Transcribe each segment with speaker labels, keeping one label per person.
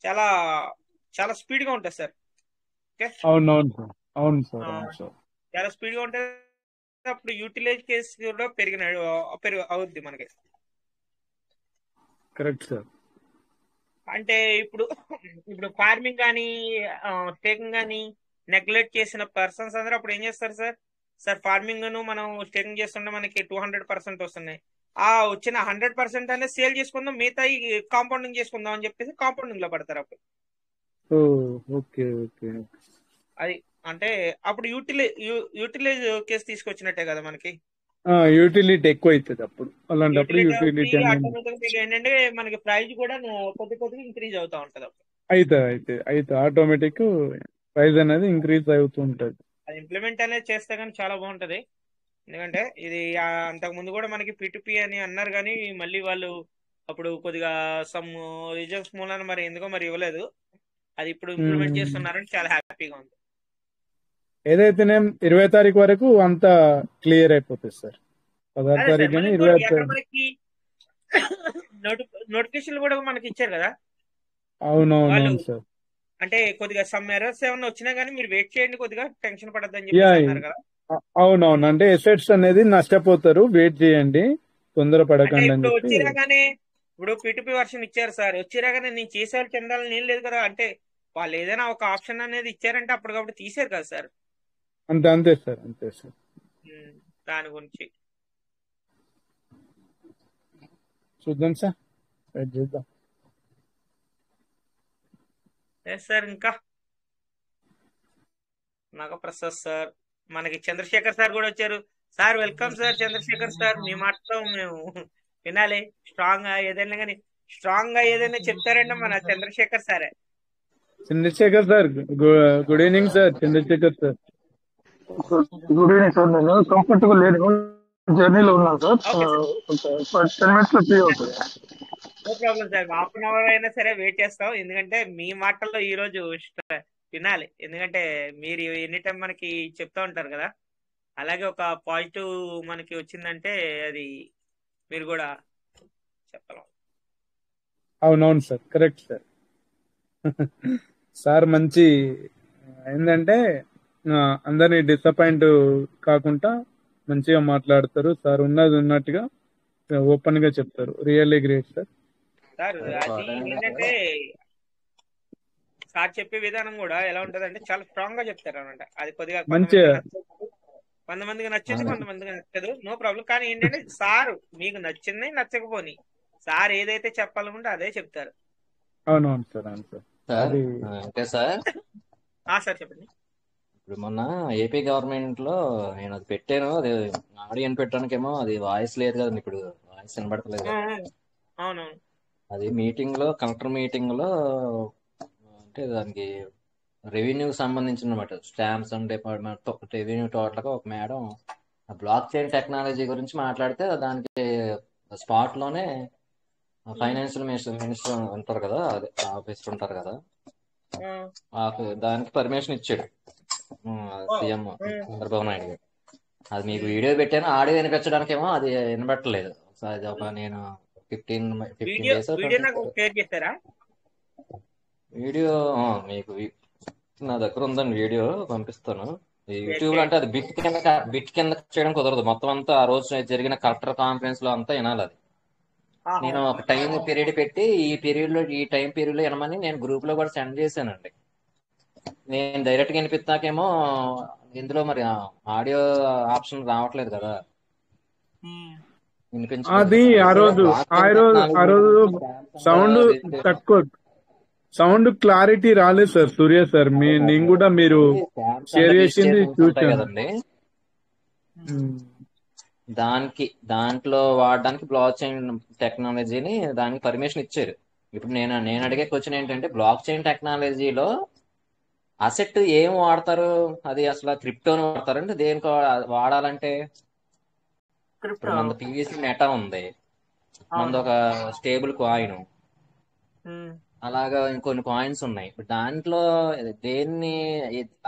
Speaker 1: చాలా చాలా స్పీడ్ గా ఉంటుంది సార్. ఓకే.
Speaker 2: అవునవును సార్. అవును
Speaker 1: ఆ,
Speaker 2: సార్. అవును సార్.
Speaker 1: చాలా స్పీడ్ గా ఉంటుంది. అప్పుడు యూటిలైజ్ కేసు కూడా అవుద్ది మనకి.
Speaker 2: Correct sir.
Speaker 1: అంటే ఇప్పుడు ఇప్పుడు ఫార్మింగ్ కానీ స్టేకింగ్ కానీ నెగ్లెక్ట్ చేసిన పర్సన్స్ అందరూ అప్పుడు ఏం చేస్తారు సార్? సార్ ఫార్మింగ్ ను మనం స్టేకింగ్ చేస్తుంటే మనకి 200% వస్తున్నాయి. ఆ వచ్చిన 100% అనేది సేల్ చేసుకుందాం, మిగతా కాంపౌండింగ్ చేసుకుందాం అని చెప్పేసి కాంపౌండింగ్ లో పడతారు అప్పుడు.
Speaker 2: ఓ, ఓకే ఓకే.
Speaker 1: అది అంటే అప్పుడు యూటిలైజ్ కేసు తీసుకొచ్చినట్టే కదా మనకి.
Speaker 2: యూటిలిటీ ఎక్కువ అవుతుంది అప్పుడు, అలాంటప్పుడు
Speaker 1: యూటిలిటీ వచ్చి
Speaker 2: యూటిలిటీ అనేది
Speaker 1: ఆటోమేటిక్ ఏంటంటే మనకి ప్రైస్ కూడా కొద్ది కొద్దిగా ఇంక్రీజ్ అవుతా ఉంటది అప్పుడు.
Speaker 2: అయితే ఆటోమేటిక్ ప్రైస్ అనేది ఇంక్రీజ్ అవుతూ ఉంటుంది.
Speaker 1: అది ఇంప్లిమెంట్ అనేది చేస్తే కానీ చాలా బాగుంటది. ఎందుకంటే ఇది అంతకు ముందు కూడా మనకి పిటిపి అని అన్నారు, కానీ మళ్ళీ వాళ్ళు అప్పుడు కొద్దిగా సమ్ రీజన్స్ మూలాన మరి ఎందుకో మరి ఇవ్వలేదు. అది ఇప్పుడు ఇంప్లిమెంట్
Speaker 2: ఉమ్,
Speaker 1: చేస్తున్నారని చాలా హ్యాపీగా ఉంది.
Speaker 2: ఏదైతేనే 20 తారీఖు వరకు అంతా క్లియర్ అయిపోతుంది సార్. 16
Speaker 1: అదే సార్
Speaker 2: తారీఖు
Speaker 1: మళ్ళీ
Speaker 2: కానీ
Speaker 1: ఇంకోటి అక్కడ మనకి నోటిఫికేషన్ కూడా మనకి ఇచ్చారు కదా వాళ్ళు.
Speaker 2: అవునవునవును సార్.
Speaker 1: అంటే కొద్దిగా సమ్ ఎర్రర్స్ ఏమన్నా వచ్చినా కానీ మీరు వెయిట్ చేయండి, కొద్దిగా టెన్షన్ పడద్దని చెప్పేసి
Speaker 2: యా,
Speaker 1: అన్నారు కదా.
Speaker 2: అవునవును. అంటే ఎసెట్స్ అనేది నష్టపోతారు, వెయిట్ చేయండి, తొందర
Speaker 1: అంటే
Speaker 2: పడకండి అని
Speaker 1: ఇప్పుడు
Speaker 2: చెప్పి.
Speaker 1: వచ్చిరాగానే ఇప్పుడు పిటిపి వర్షన్ ఇచ్చారు సార్, వచ్చిరాగానే నేను చేసేవాళ్ళు చెందాలని ఏం లేదు కదా. అంటే వాళ్ళు ఏదైనా ఒక ఆప్షన్ అనేది ఇచ్చారంటే అప్పటికప్పుడు తీసారు కదా సార్.
Speaker 2: అంతే సార్. అంతే సార్.
Speaker 1: ఉమ్, దాని గురించి
Speaker 2: చూద్దాం సార్, వెయిట్ చేద్దాం.
Speaker 1: సార్ ఇంకా నాగప్రసాద్ సార్, మనకి చంద్రశేఖర్ సార్ కూడా వచ్చారు. Sir welcome sir Chandrasekhar sir, మీ మాటతో మేము వినాలి. స్ట్రాంగ్ గా ఏదైనా కానీ స్ట్రాంగ్ గా ఏదైనా చెప్తారంటే మన చంద్రశేఖర్ సారే.
Speaker 2: Chandrasekhar sir, good evening sir. Chandrasekhar sir.
Speaker 3: Good evening sir. నేను కంఫర్టబుల్ లేను, జర్నీలో ఉన్నాను సార్.
Speaker 1: ఓకే సార్,
Speaker 3: ఒక 10 minutes లో ఫ్రీ అవుతుంది.
Speaker 1: No problem sir. హాఫ్ అయినా సరే వెయిట్ చేస్తాం, ఎందుకంటే మీ మాటల్లో ఈ రోజు వినాలి. ఎందుకంటే మీరు ఎనీ టైం మనకి చెప్తా ఉంటారు కదా. అలాగే ఒక పాజిటివ్ మనకి వచ్చిందంటే అది మీరు కూడా చెప్పాలి.
Speaker 2: అవునవును సార్, కరెక్ట్ సార్. సార్ మంచి ఏంటంటే అందరినీ డిసప్పాయింట్ కాకుండా మంచిగా మాట్లాడతారు సార్. ఉన్నది ఉన్నట్టుగా ఓపెన్ గా చెప్తారు. Really great sir.
Speaker 1: సార్ అది ఏంటంటే సార్ చెప్పే విధానం కూడా ఎలా ఉంటది అంటే చాలా స్ట్రాంగ్ గా చెప్తారు అనమాట. అది కొద్దిగా కొంతమందికి
Speaker 2: మంచిగా
Speaker 1: నచ్చదు, కొంతమందికి నచ్చింది, కొంతమందికి నచ్చదు. No problem. కానీ ఏంటంటే సార్ మీకు నచ్చింది నచ్చకపోని సార్ ఏదైతే చెప్పాలనుకుంటే అదే చెప్తారు.
Speaker 2: అవునవును సార్. అవును సార్.
Speaker 4: సార్
Speaker 2: అది
Speaker 4: అంటే సార్
Speaker 1: సార్ చెప్పండి.
Speaker 4: ఇప్పుడు మొన్న ఏపీ గవర్నమెంట్ లో నేను అది పెట్టాను, అది ఆడియన్ పెట్టడానికేమో అది వాయిస్ లేదు కదండి, ఇప్పుడు వాయిస్ వినబడతలేదు
Speaker 1: ఆ,
Speaker 4: కదా.
Speaker 1: అవునవును.
Speaker 4: అది మీటింగ్ లో, కలెక్టర్ మీటింగ్ లో, అంటే దానికి రెవెన్యూకి సంబంధించిన అనమాట, stamps and department revenue total గా ఒక మేడం బ్లాక్ చైన్ టెక్నాలజీ గురించి మాట్లాడితే దానికి స్పాట్ లోనే ఫైనాన్షియల్ మినిస్టర్ ఉంటారు కదా, అదే ఆఫీసర్ ఉంటారు కదా, దానికి పర్మిషన్ ఇచ్చాడు సీఎం చంద్రబాబు నాయుడు గారు. అది మీకు వీడియో పెట్టాను, ఆడియో వినిపించడానికేమో అది వినబట్టలేదు. సో అది ఒక నేను 15 days
Speaker 1: వీడియో నాకు షేర్ చేస్తారా?
Speaker 4: వీడియో మీకు నా దగ్గర ఉందండి, వీడియో పంపిస్తాను. యూట్యూబ్ లో అంటే అది బిట్ కింద చేయడం కుదరదు. మొత్తం అంతా ఆ రోజు జరిగిన కలెక్టర్ కాన్ఫరెన్స్ లో అంతా వినాలి. అది నేను ఒక టైం పీరియడ్ పెట్టి ఈ టైం పీరియడ్ లో వినమని నేను గ్రూప్ లో కూడా సెండ్ చేశానండి. నేను డైరెక్ట్ గా వినిపిస్తాకేమో ఇందులో మరి ఆడియో ఆప్షన్ రావట్లేదు కదా,
Speaker 2: అది ఆ రోజు సౌండ్ తక్కువ, సౌండ్ క్లారిటీ రాలేదు సార్. సూర్య సార్, నేను కూడా మీరు షేర్ చేసింది చూసాను
Speaker 4: కదండి. దాంట్లో వాడడానికి బ్లాక్ చైన్ టెక్నాలజీని దానికి పర్మిషన్ ఇచ్చారు. ఇప్పుడు నేను అడిగే క్వశ్చన్ ఏంటంటే, బ్లాక్ చైన్ టెక్నాలజీలో అసెట్ ఏం వాడతారు? అది అసలు క్రిప్టోని వాడతారంటే దేనికి వాడాలంటే? ఇప్పుడు మన పివిసి మెటా ఉంది, మనది ఒక స్టేబుల్ కాయిన్, అలాగా ఇంకొన్ని కాయిన్స్ ఉన్నాయి. ఇప్పుడు దాంట్లో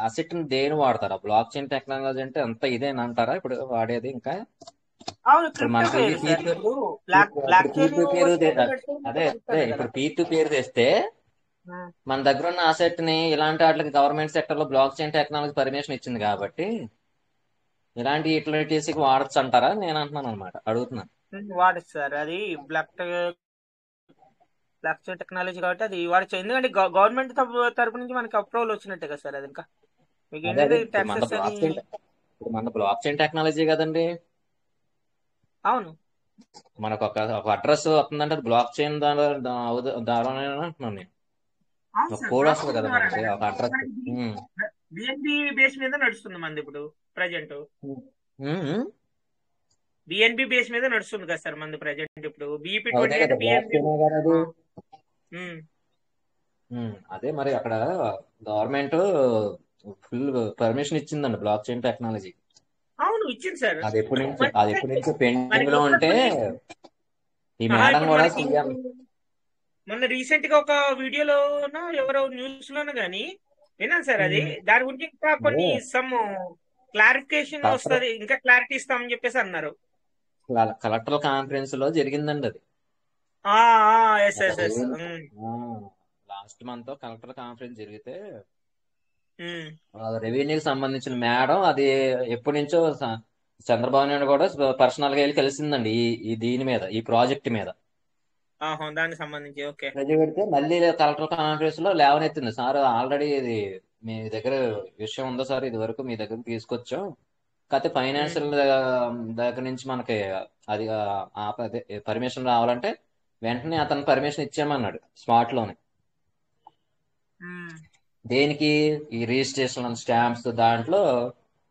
Speaker 4: అసెట్ దేని వాడతారా? బ్లాక్ చైన్ టెక్నాలజీ అంటే అంత ఇదేనంటారా ఇప్పుడు వాడేది? ఇంకా ఇప్పుడు మన అదే ఇప్పుడు పీర్ టు పేరు తెస్తే మన దగ్గర ఉన్న అసెట్ ని ఇలాంటి వాటికి గవర్నమెంట్ సెక్టర్ లో బ్లాక్ చైన్ టెక్నాలజీ పర్మిషన్ ఇచ్చింది కాబట్టి ఇలాంటి యూటిలిటీస్ కి వాడచ్చు అంటారా నేను అంటున్నాను అనమాట, అడుగుతున్నాను.
Speaker 1: వాడచ్చు సార్. అది బ్లాక్ చైన్ టెక్నాలజీ కాబట్టి అది వాడచ్చు. ఎందుకంటే గవర్నమెంట్ తరపు నుంచి మనకి అప్రూవల్ వచ్చినట్టే కదా సార్. అది ఇంకా మీకు
Speaker 4: అదే
Speaker 1: ఏంటంటే
Speaker 4: ఇప్పుడు మన
Speaker 1: ట్యాక్సెస్ అని.
Speaker 4: బ్లాక్ చైన్ టెక్నాలజీ కదండి.
Speaker 1: అవును
Speaker 4: మనకు ఒక అడ్రస్ వస్తుందంటే అది బ్లాక్ చైన్ ద్వారా అంటున్నాను నేను.
Speaker 1: అవును
Speaker 4: ఒక
Speaker 1: సార్,
Speaker 4: కోడ్
Speaker 1: బ్లాక్
Speaker 4: వస్తుంది
Speaker 1: చైన్
Speaker 4: కదా
Speaker 1: ద్వారా
Speaker 4: మనకి ఒక అడ్రస్.
Speaker 1: బిఎన్బి బేస్ మీద నడుస్తుంది మంది ఇప్పుడు ప్రజెంట్. బిఎన్బి బేస్ మీద నడుస్తుంది కదా సార్ మంది ప్రజెంట్ ఇప్పుడు. బీపీ
Speaker 4: అదే
Speaker 1: 20
Speaker 4: కదా
Speaker 1: అంటే
Speaker 4: బ్లాక్
Speaker 1: బిఎన్బి.
Speaker 4: చైన్ కదా అది. అదే మరి అక్కడ గవర్నమెంట్ ఫుల్ పర్మిషన్ ఇచ్చిందండి బ్లాక్ చైన్ టెక్నాలజీ.
Speaker 1: అవును ఇచ్చింది సార్.
Speaker 4: అది ఎప్పటి నుంచి పెండింగ్
Speaker 1: మనకి
Speaker 4: లో
Speaker 1: ఇంకా
Speaker 4: ఉంటే ఈ
Speaker 1: ఆహా,
Speaker 4: మేడం
Speaker 1: ఇప్పుడు
Speaker 4: కూడా
Speaker 1: మనకి
Speaker 4: సీఎం.
Speaker 1: మొన్న రీసెంట్ గా ఒక వీడియోలోనో ఎవరో న్యూస్ లోనో గానీ విన్నాను సార్. అది దాని గురించి ఇంకా కొన్ని సమ్ క్లారిఫికేషన్ వస్తుంది, ఇంకా క్లారిటీ ఇస్తామని చెప్పేసి అన్నారు.
Speaker 4: కలెక్టర్ కాన్ఫరెన్స్ లో జరిగిందండి అది.
Speaker 1: Yes yes yes.
Speaker 4: Last month collector conference జరిగితే రెవెన్యూకి సంబంధించిన మేడం అది ఎప్పటి నుంచో చంద్రబాబు నాయుడు కూడా పర్సనల్ గా వెళ్ళి కలిసిందండి ఈ దీని మీద, ఈ ప్రాజెక్ట్ మీద.
Speaker 1: దానికి సంబంధించి ఓకే
Speaker 4: పెడితే మళ్ళీ కలెక్టర్ కాన్ఫరెన్స్ లో లేవనెత్తింది, సార్ ఆల్రెడీ ఇది మీ దగ్గర విషయం ఉందో సార్, ఇది వరకు మీ దగ్గర తీసుకొచ్చాం, కాకపోతే ఫైనాన్షియల్ దగ్గర నుంచి మనకి అది పర్మిషన్ రావాలంటే వెంటనే అతను పర్మిషన్ ఇచ్చామన్నాడు స్పాట్ లోనే. దేనికి? ఈ రిజిస్ట్రేషన్ స్టాంప్స్ దాంట్లో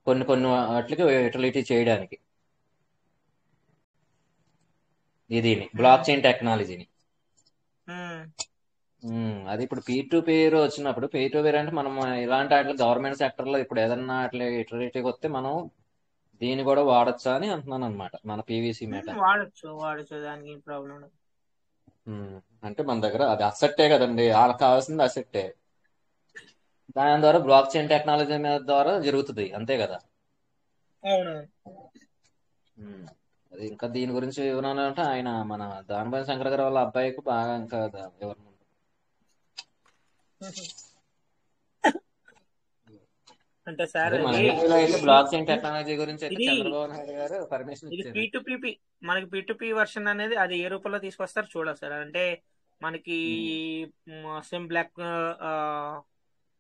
Speaker 4: కొన్ని వాటికి యూటిలిటీ చేయడానికి ఇది బ్లాక్ చైన్ టెక్నాలజీని. అది ఇప్పుడు పీర్ టు పీర్ వచ్చినప్పుడు, పీర్ టు పీర్ అంటే మనం ఇలాంటి వాటిలో గవర్నమెంట్ సెక్టర్ లో ఇప్పుడు ఏదన్నా అట్లా యూటిలిటీకి వస్తే మనం దీన్ని కూడా వాడచ్చా అని అంటున్నాను అనమాట. మన పీవీసీ మేట
Speaker 1: వాడచ్చు, దానికి ప్రాబ్లం ఉండదు.
Speaker 4: అంటే మన దగ్గర అది అసెట్టే కదండి, వాళ్ళకి కావాల్సింది అసెట్టే. దాని ద్వారా బ్లాక్ చైన్ టెక్నాలజీ మీద ద్వారా జరుగుతుంది, అంతే కదా.
Speaker 1: అవును
Speaker 4: అది ఇంకా దీని గురించి వివరణ అంటే ఆయన మన దానిపైన శంకర్ గారి వాళ్ళ అబ్బాయికి బాగా ఇంకా వివరణ ఉంది.
Speaker 1: అంటే సార్
Speaker 4: మన ఏపీలో అయితే బ్లాక్ చైన్ టెక్నాలజీ గురించి అయితే
Speaker 1: ఇది
Speaker 4: చంద్రబాబు నాయుడు గారు పర్మిషన్
Speaker 1: ఇది
Speaker 4: ఇచ్చారు.
Speaker 1: P2P మనకి P2P వర్షన్ అనేది అది ఏ రూపంలో తీసుకొస్తారు చూడాలి సార్. అంటే మనకి సిమ్ బ్లాక్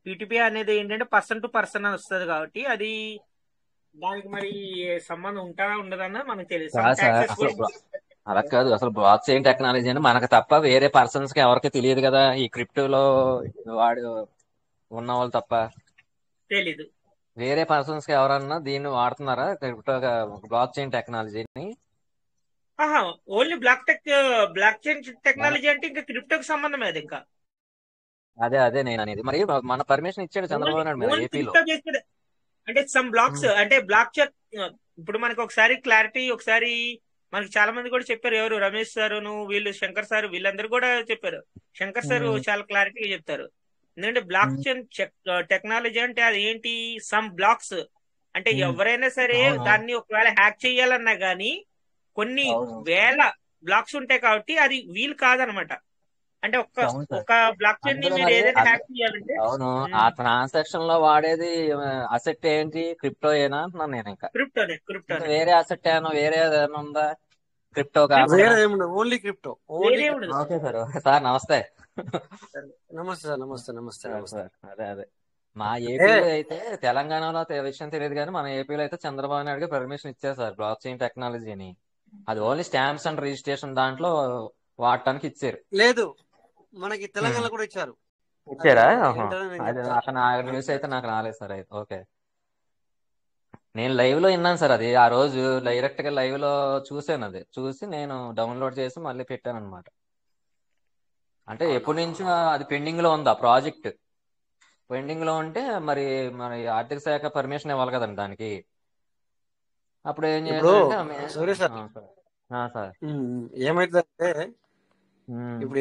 Speaker 1: P2P అనేది ఏంటంటే పర్సన్ టు పర్సన్ అని వస్తుంది కాబట్టి అది దానికి మరి సంబంధం ఉంటుందా ఉండదన్నా మనకు తెలియదు.
Speaker 4: కాదు సార్, అసలు అలా కాదు, అసలు బ్లాక్ చైన్ టెక్నాలజీ అని మనకు తప్ప వేరే పర్సన్స్ కి ఎవరికి తెలియదు కదా, ఈ క్రిప్టోలో వాడు ఉన్న వాళ్ళు తప్ప.
Speaker 1: తెలీదు.
Speaker 4: వేరే పర్సన్స్ కి ఎవరన్నా దీన్ని వాడుతున్నారా క్రిప్టో బ్లాక్ చైన్ టెక్నాలజీని?
Speaker 1: ఓన్లీ బ్లాక్ చైన్ టెక్నాలజీ అంటే ఇంకా క్రిప్టోకి సంబంధం అది. ఇంకా
Speaker 4: అదే నేను అనేది. మరి మన పర్మిషన్ ఇచ్చాడు చంద్రబాబు నాయుడు మీద ఏపీలో.
Speaker 1: అంటే సమ్ బ్లాక్స్ అంటే బ్లాక్ చైన్ ఇప్పుడు మనకి ఒకసారి క్లారిటీ, ఒకసారి మనకి చాలా మంది కూడా చెప్పారు, ఎవరు రమేష్ సార్ వీళ్ళు శంకర్ సార్ వీళ్ళందరూ కూడా చెప్పారు. శంకర్ సార్ చాలా క్లారిటీగా చెప్తారు. ఎందుకంటే బ్లాక్ చైన్ టెక్నాలజీ అంటే అది ఏంటి, సమ్ బ్లాక్స్ అంటే ఎవరైనా సరే దాన్ని ఒకవేళ హ్యాక్ చేయాలన్నా గానీ కొన్ని వేల బ్లాక్స్ ఉంటాయి కాబట్టి అది వీలు కాదనమాట. అంటే ఒక బ్లాక్ చైన్ ని మీరు ఏదైనా హ్యాక్ చేయాలంటే
Speaker 4: అవును, ఆ ట్రాన్సాక్షన్ లో వాడేది అసెట్ ఏంటి, క్రిప్టో ఏనా అంటున్నాను నేను. ఇంకా
Speaker 1: క్రిప్టో
Speaker 4: వేరే అసెట్ ఏమో వేరే ఏమైనా ఉందా crypto
Speaker 3: only crypto.
Speaker 4: Okay sir. Sir నమస్తే.
Speaker 3: నమస్తే.
Speaker 4: అదే మా ఏపీలో అయితే, తెలంగాణలో విషయం తెలియదు కానీ మన ఏపీలో అయితే చంద్రబాబు నాయుడు పర్మిషన్ ఇచ్చారు సార్ బ్లాక్ చైన్ టెక్నాలజీని. అది ఓన్లీ స్టాంప్స్ అండ్ రిజిస్ట్రేషన్ దాంట్లో వాడటానికి ఇచ్చారు.
Speaker 3: లేదు, మనకి తెలంగాణలో కూడా ఇచ్చారా?
Speaker 4: అది అతను న్యూస్ అయితే నాకు రాలేదు సార్. అయితే ఓకే, నేను లైవ్ లో విన్నాను సార్. అది ఆ రోజు డైరెక్ట్ గా లైవ్ లో చూసాను, అది చూసి నేను డౌన్లోడ్ చేసి మళ్ళీ పెట్టాను అనమాట. అంటే ఎప్పటి నుంచో అది పెండింగ్ లో ఉంది, ఆ ప్రాజెక్ట్ పెండింగ్ లో ఉంటే మరి ఆర్థిక శాఖ పర్మిషన్ ఇవ్వాలి కదండి దానికి. అప్పుడు ఏం చేయాలంటే సార్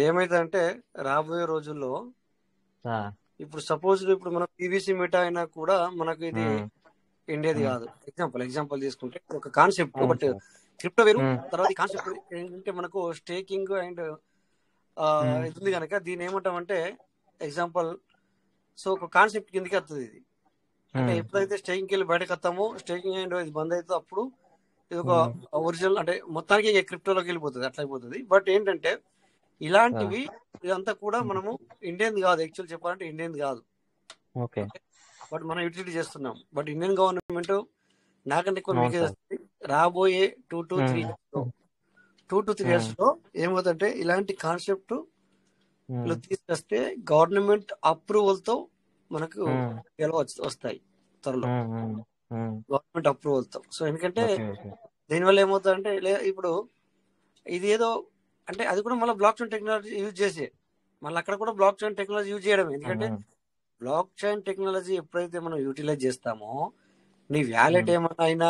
Speaker 3: ఏమైతుందంటే రాబోయే రోజుల్లో ఇప్పుడు సపోజ్ ఇప్పుడు మన పీవీసీ మెటా అయినా కూడా మనకు ఇది ఇండియాది కాదు. ఎగ్జాంపుల్ తీసుకుంటే ఒక కాన్సెప్ట్, బట్ క్రిప్టో వేరు. తర్వాత ఈ కాన్సెప్ట్ ఏంటంటే మనకు స్టేకింగ్ అండ్ ఇది కనుక దీన్ని ఏమంటామంటే ఎగ్జాంపుల్, సో ఒక కాన్సెప్ట్ కిందకి వస్తుంది ఇది. అంటే ఎప్పుడైతే స్టేకింగ్కి వెళ్ళి బయటకు వస్తామో, స్టేకింగ్ అండ్ ఇది బంద్ అవుతుందో అప్పుడు ఇది ఒక ఒరిజినల్ అంటే మొత్తానికి క్రిప్టోలోకి వెళ్ళిపోతుంది, అట్లా అయిపోతుంది. బట్ ఏంటంటే ఇలాంటివి ఇదంతా కూడా మనము ఇండియన్ కాదు, యాక్చువల్ చెప్పాలంటే ఇండియన్ కాదు, బట్ మనం యూటిలిటీ చేస్తున్నాం. బట్ ఇండియన్ గవర్నమెంట్ నాకంటే ఎక్కువ మీకు రాబోయే 2 to 3 years లో ఏమవుతుందంటే ఇలాంటి కాన్సెప్ట్ తీసుకొస్తే గవర్నమెంట్ అప్రూవల్ తో మనకు వస్తాయి త్వరలో, గవర్నమెంట్ అప్రూవల్ తో. సో ఎందుకంటే దీనివల్ల ఏమవుతుందంటే ఇప్పుడు ఇది ఏదో అంటే అది కూడా మళ్ళీ బ్లాక్ చైన్ టెక్నాలజీ యూజ్ చేసే, మళ్ళీ అక్కడ కూడా బ్లాక్ చైన్ టెక్నాలజీ యూజ్ చేయడం. ఎందుకంటే బ్లాక్ చైన్ టెక్నాలజీ ఎప్పుడైతే మనం యూటిలైజ్ చేస్తామో, నీ వ్యాలెట్ ఏమన్నా అయినా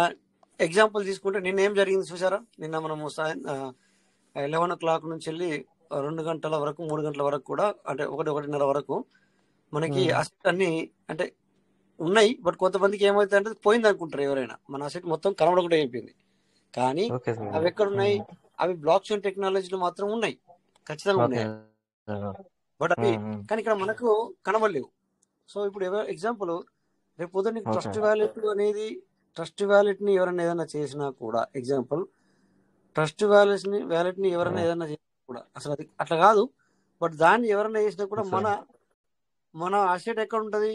Speaker 3: ఎగ్జాంపుల్ తీసుకుంటే నిన్న ఏం జరిగింది చూసారా? నిన్న మనము 11 o'clock నుంచి వెళ్ళి 2 గంటల వరకు 3 గంటల వరకు కూడా అంటే 1-1:30 వరకు మనకి అసెట్ అన్ని అంటే ఉన్నాయి. బట్ కొంతమందికి ఏమైతే అంటే పోయింది అనుకుంటారు ఎవరైనా, మన అసెట్ మొత్తం కనబడకుండా అయిపోయింది. కానీ అవి ఎక్కడ ఉన్నాయి? అవి బ్లాక్ చైన్ టెక్నాలజీలో మాత్రం ఉన్నాయి, ఖచ్చితంగా ఉన్నాయి. బట్ అవి కానీ ఇక్కడ మనకు కనబడలేవు. సో ఇప్పుడు ఎగ్జాంపుల్ రేపు పొద్దున్న నీకు ట్రస్ట్ వ్యాలెట్ ని ఎవరైనా ఏదైనా చేసినా కూడా, ఎగ్జాంపుల్ ట్రస్ట్ వ్యాలెట్ ని ఎవరైనా ఏదైనా చేసినా కూడా అసలు అది అట్లా కాదు. బట్ దాన్ని ఎవరైనా చేసినా కూడా మన అసెట్ ఎక్కడ ఉంటుంది?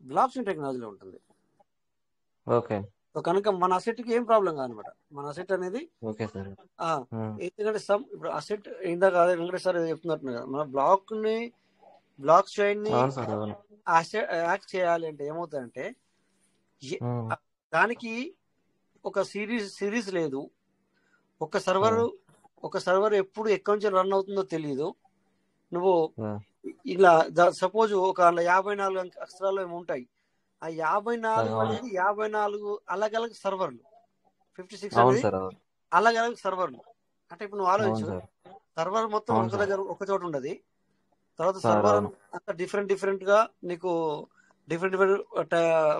Speaker 3: బ్లాక్ చైన్ టెక్నాలజీలో ఉంటుంది. సో కనుక మన అసెట్ కి ఏం ప్రాబ్లం కాదనమాట. మన అసెట్ అనేది ఎందుకంటే ఇప్పుడు అసెట్ ఇందాక వెంకటేష్ సార్ చెప్తున్నట్టు కదా, మన బ్లాక్ చైన్ ని యాక్ట్ చేయాలి అంటే ఏమవుతుందంటే దానికి ఒక సిరీస్ లేదు, ఒక సర్వర్ ఎప్పుడు ఎక్కడి నుంచి రన్ అవుతుందో తెలియదు. నువ్వు ఇలా సపోజ్ ఒక 54 అక్షరాలు ఏమి ఉంటాయి, ఆ 54 అనేది 54 అలగ్ సర్వర్లు, 56 అనేది అలగ్ సర్వర్లు. అంటే ఇప్పుడు నువ్వు ఆలోచించు, సర్వర్ మొత్తం ఒక చోట ఉండదు, తర్వాత సర్వర్ అంతా డిఫరెంట్ గా నీకు డిఫరెంట్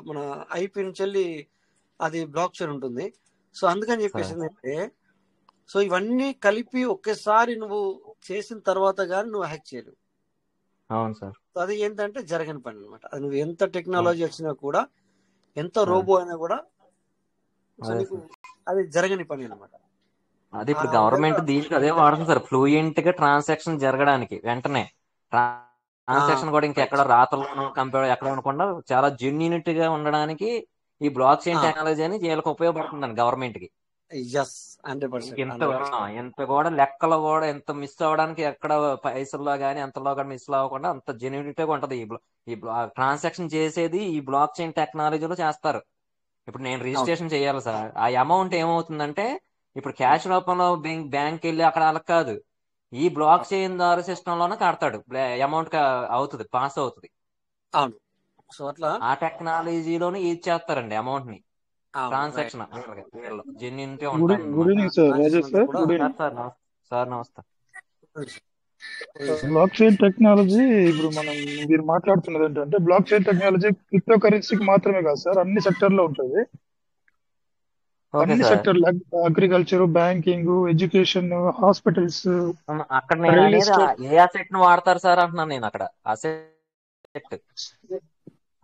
Speaker 3: మన ఐపీ నుంచి వెళ్ళి అది బ్లాక్ చైన్ ఉంటుంది. సో అందుకని చెప్పేసి ఏంటంటే, సో ఇవన్నీ కలిపి ఒకేసారి నువ్వు చేసిన తర్వాత గానీ నువ్వు హ్యాక్ చేయలేవు. అది ఏంటంటే జరగని పని అనమాట. అది నువ్వు ఎంత టెక్నాలజీ వచ్చినా కూడా, ఎంత రోబో అయినా కూడా అది జరగని పని అనమాట.
Speaker 4: అది ఇప్పుడు గవర్నమెంట్ దీనికి అదే వాడుతుంది సార్, ఫ్లూయెంట్ గా ట్రాన్సాక్షన్ జరగడానికి వెంటనే. ట్రాన్సాక్షన్ కూడా ఇంకెక్కడ రాతల్లోనూ కంప్యూటర్ ఎక్కడ ఉండకుండా చాలా జెన్యూనిటీ గా ఉండడానికి ఈ బ్లాక్ చైన్ టెక్నాలజీ అని వీళ్ళకి ఉపయోగపడుతుందండి గవర్నమెంట్ కి. ఎంత కూడా లెక్కలో కూడా ఎంత మిస్ అవ్వడానికి ఎక్కడ పైసల్లో గానీ ఎంతలో కూడా మిస్ అవ్వకుండా అంత జెన్యూనిటీగా ఉంటది. ఈ ట్రాన్సాక్షన్ చేసేది ఈ బ్లాక్ చైన్ టెక్నాలజీలో చేస్తారు. ఇప్పుడు నేను రిజిస్ట్రేషన్ చేయాలి సార్, ఆ అమౌంట్ ఏమవుతుందంటే ఇప్పుడు క్యాష్ రూపంలో బ్యాంక్ వెళ్ళి అక్కడ అలా కాదు, ఈ బ్లాక్ చైన్ ద్వారా సిస్టమ్ లోనే కడతాడు, అమౌంట్ అవుతుంది, పాస్ అవుతుంది.
Speaker 3: సో అట్లా
Speaker 4: ఆ టెక్నాలజీలోనే యూజ్ చేస్తారండి అమౌంట్ ని. ట్రాన్సాక్షన్ జెన్యూనిటీ ఉంటుంది. సార్ నమస్తే.
Speaker 5: బ్లాక్ చైన్ టెక్నాలజీ ఇప్పుడు మీరు మాట్లాడుతున్నది ఏంటంటే, బ్లాక్ చైన్ టెక్నాలజీ క్రిప్టో కరెన్సీకి మాత్రమే కాదు సార్, అన్ని సెక్టర్ లో ఉంటుంది. అన్ని sector, agriculture, banking, education, hospitals,
Speaker 4: అక్కడ నేను అనేది ఏ అసెట్ ను వాడతారు సార్ అంటున్నాను నేను. అక్కడ అసెట్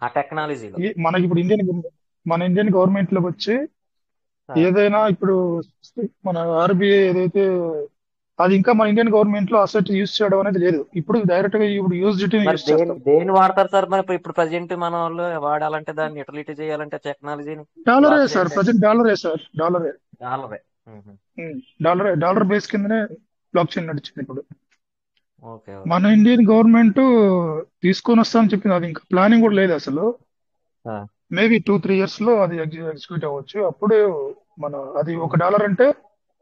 Speaker 4: ఆ టెక్నాలజీలో
Speaker 5: మనకి ఇప్పుడు మన ఇండియన్ గవర్నమెంట్ లోకి వచ్చి ఏదైనా ఇప్పుడు మన ఆర్బీఐ ఏదైతే అది ఇంకా మన ఇండియన్ గవర్నమెంట్ లో అసెట్ యూజ్ చేయడం అనేది లేదు. ఇప్పుడు డైరెక్ట్ గా ఇప్పుడు యూఎస్డిటీ యూజ్ చేస్తాం.
Speaker 4: దేని వాడతారు సార్ మరి ఇప్పుడు ప్రజెంట్ మన వాళ్ళు వాడాలంటే, దాన్ని యూటిలిటీ చేయాలంటే టెక్నాలజీని?
Speaker 5: డాలరే సార్, ప్రజెంట్ డాలరే సార్, డాలర్ బేస్ కిందనే బ్లాక్ చైన్ నడిచింది ఇప్పుడు. మన ఇండియన్ గవర్నమెంట్ తీసుకొని వస్తామని చెప్పింది, అది ఇంకా ప్లానింగ్ కూడా లేదు అసలు. మేబీ 2-3 years లో అది ఎగ్జిక్యూట్ అవ్వచ్చు. అప్పుడు అది $1 అంటే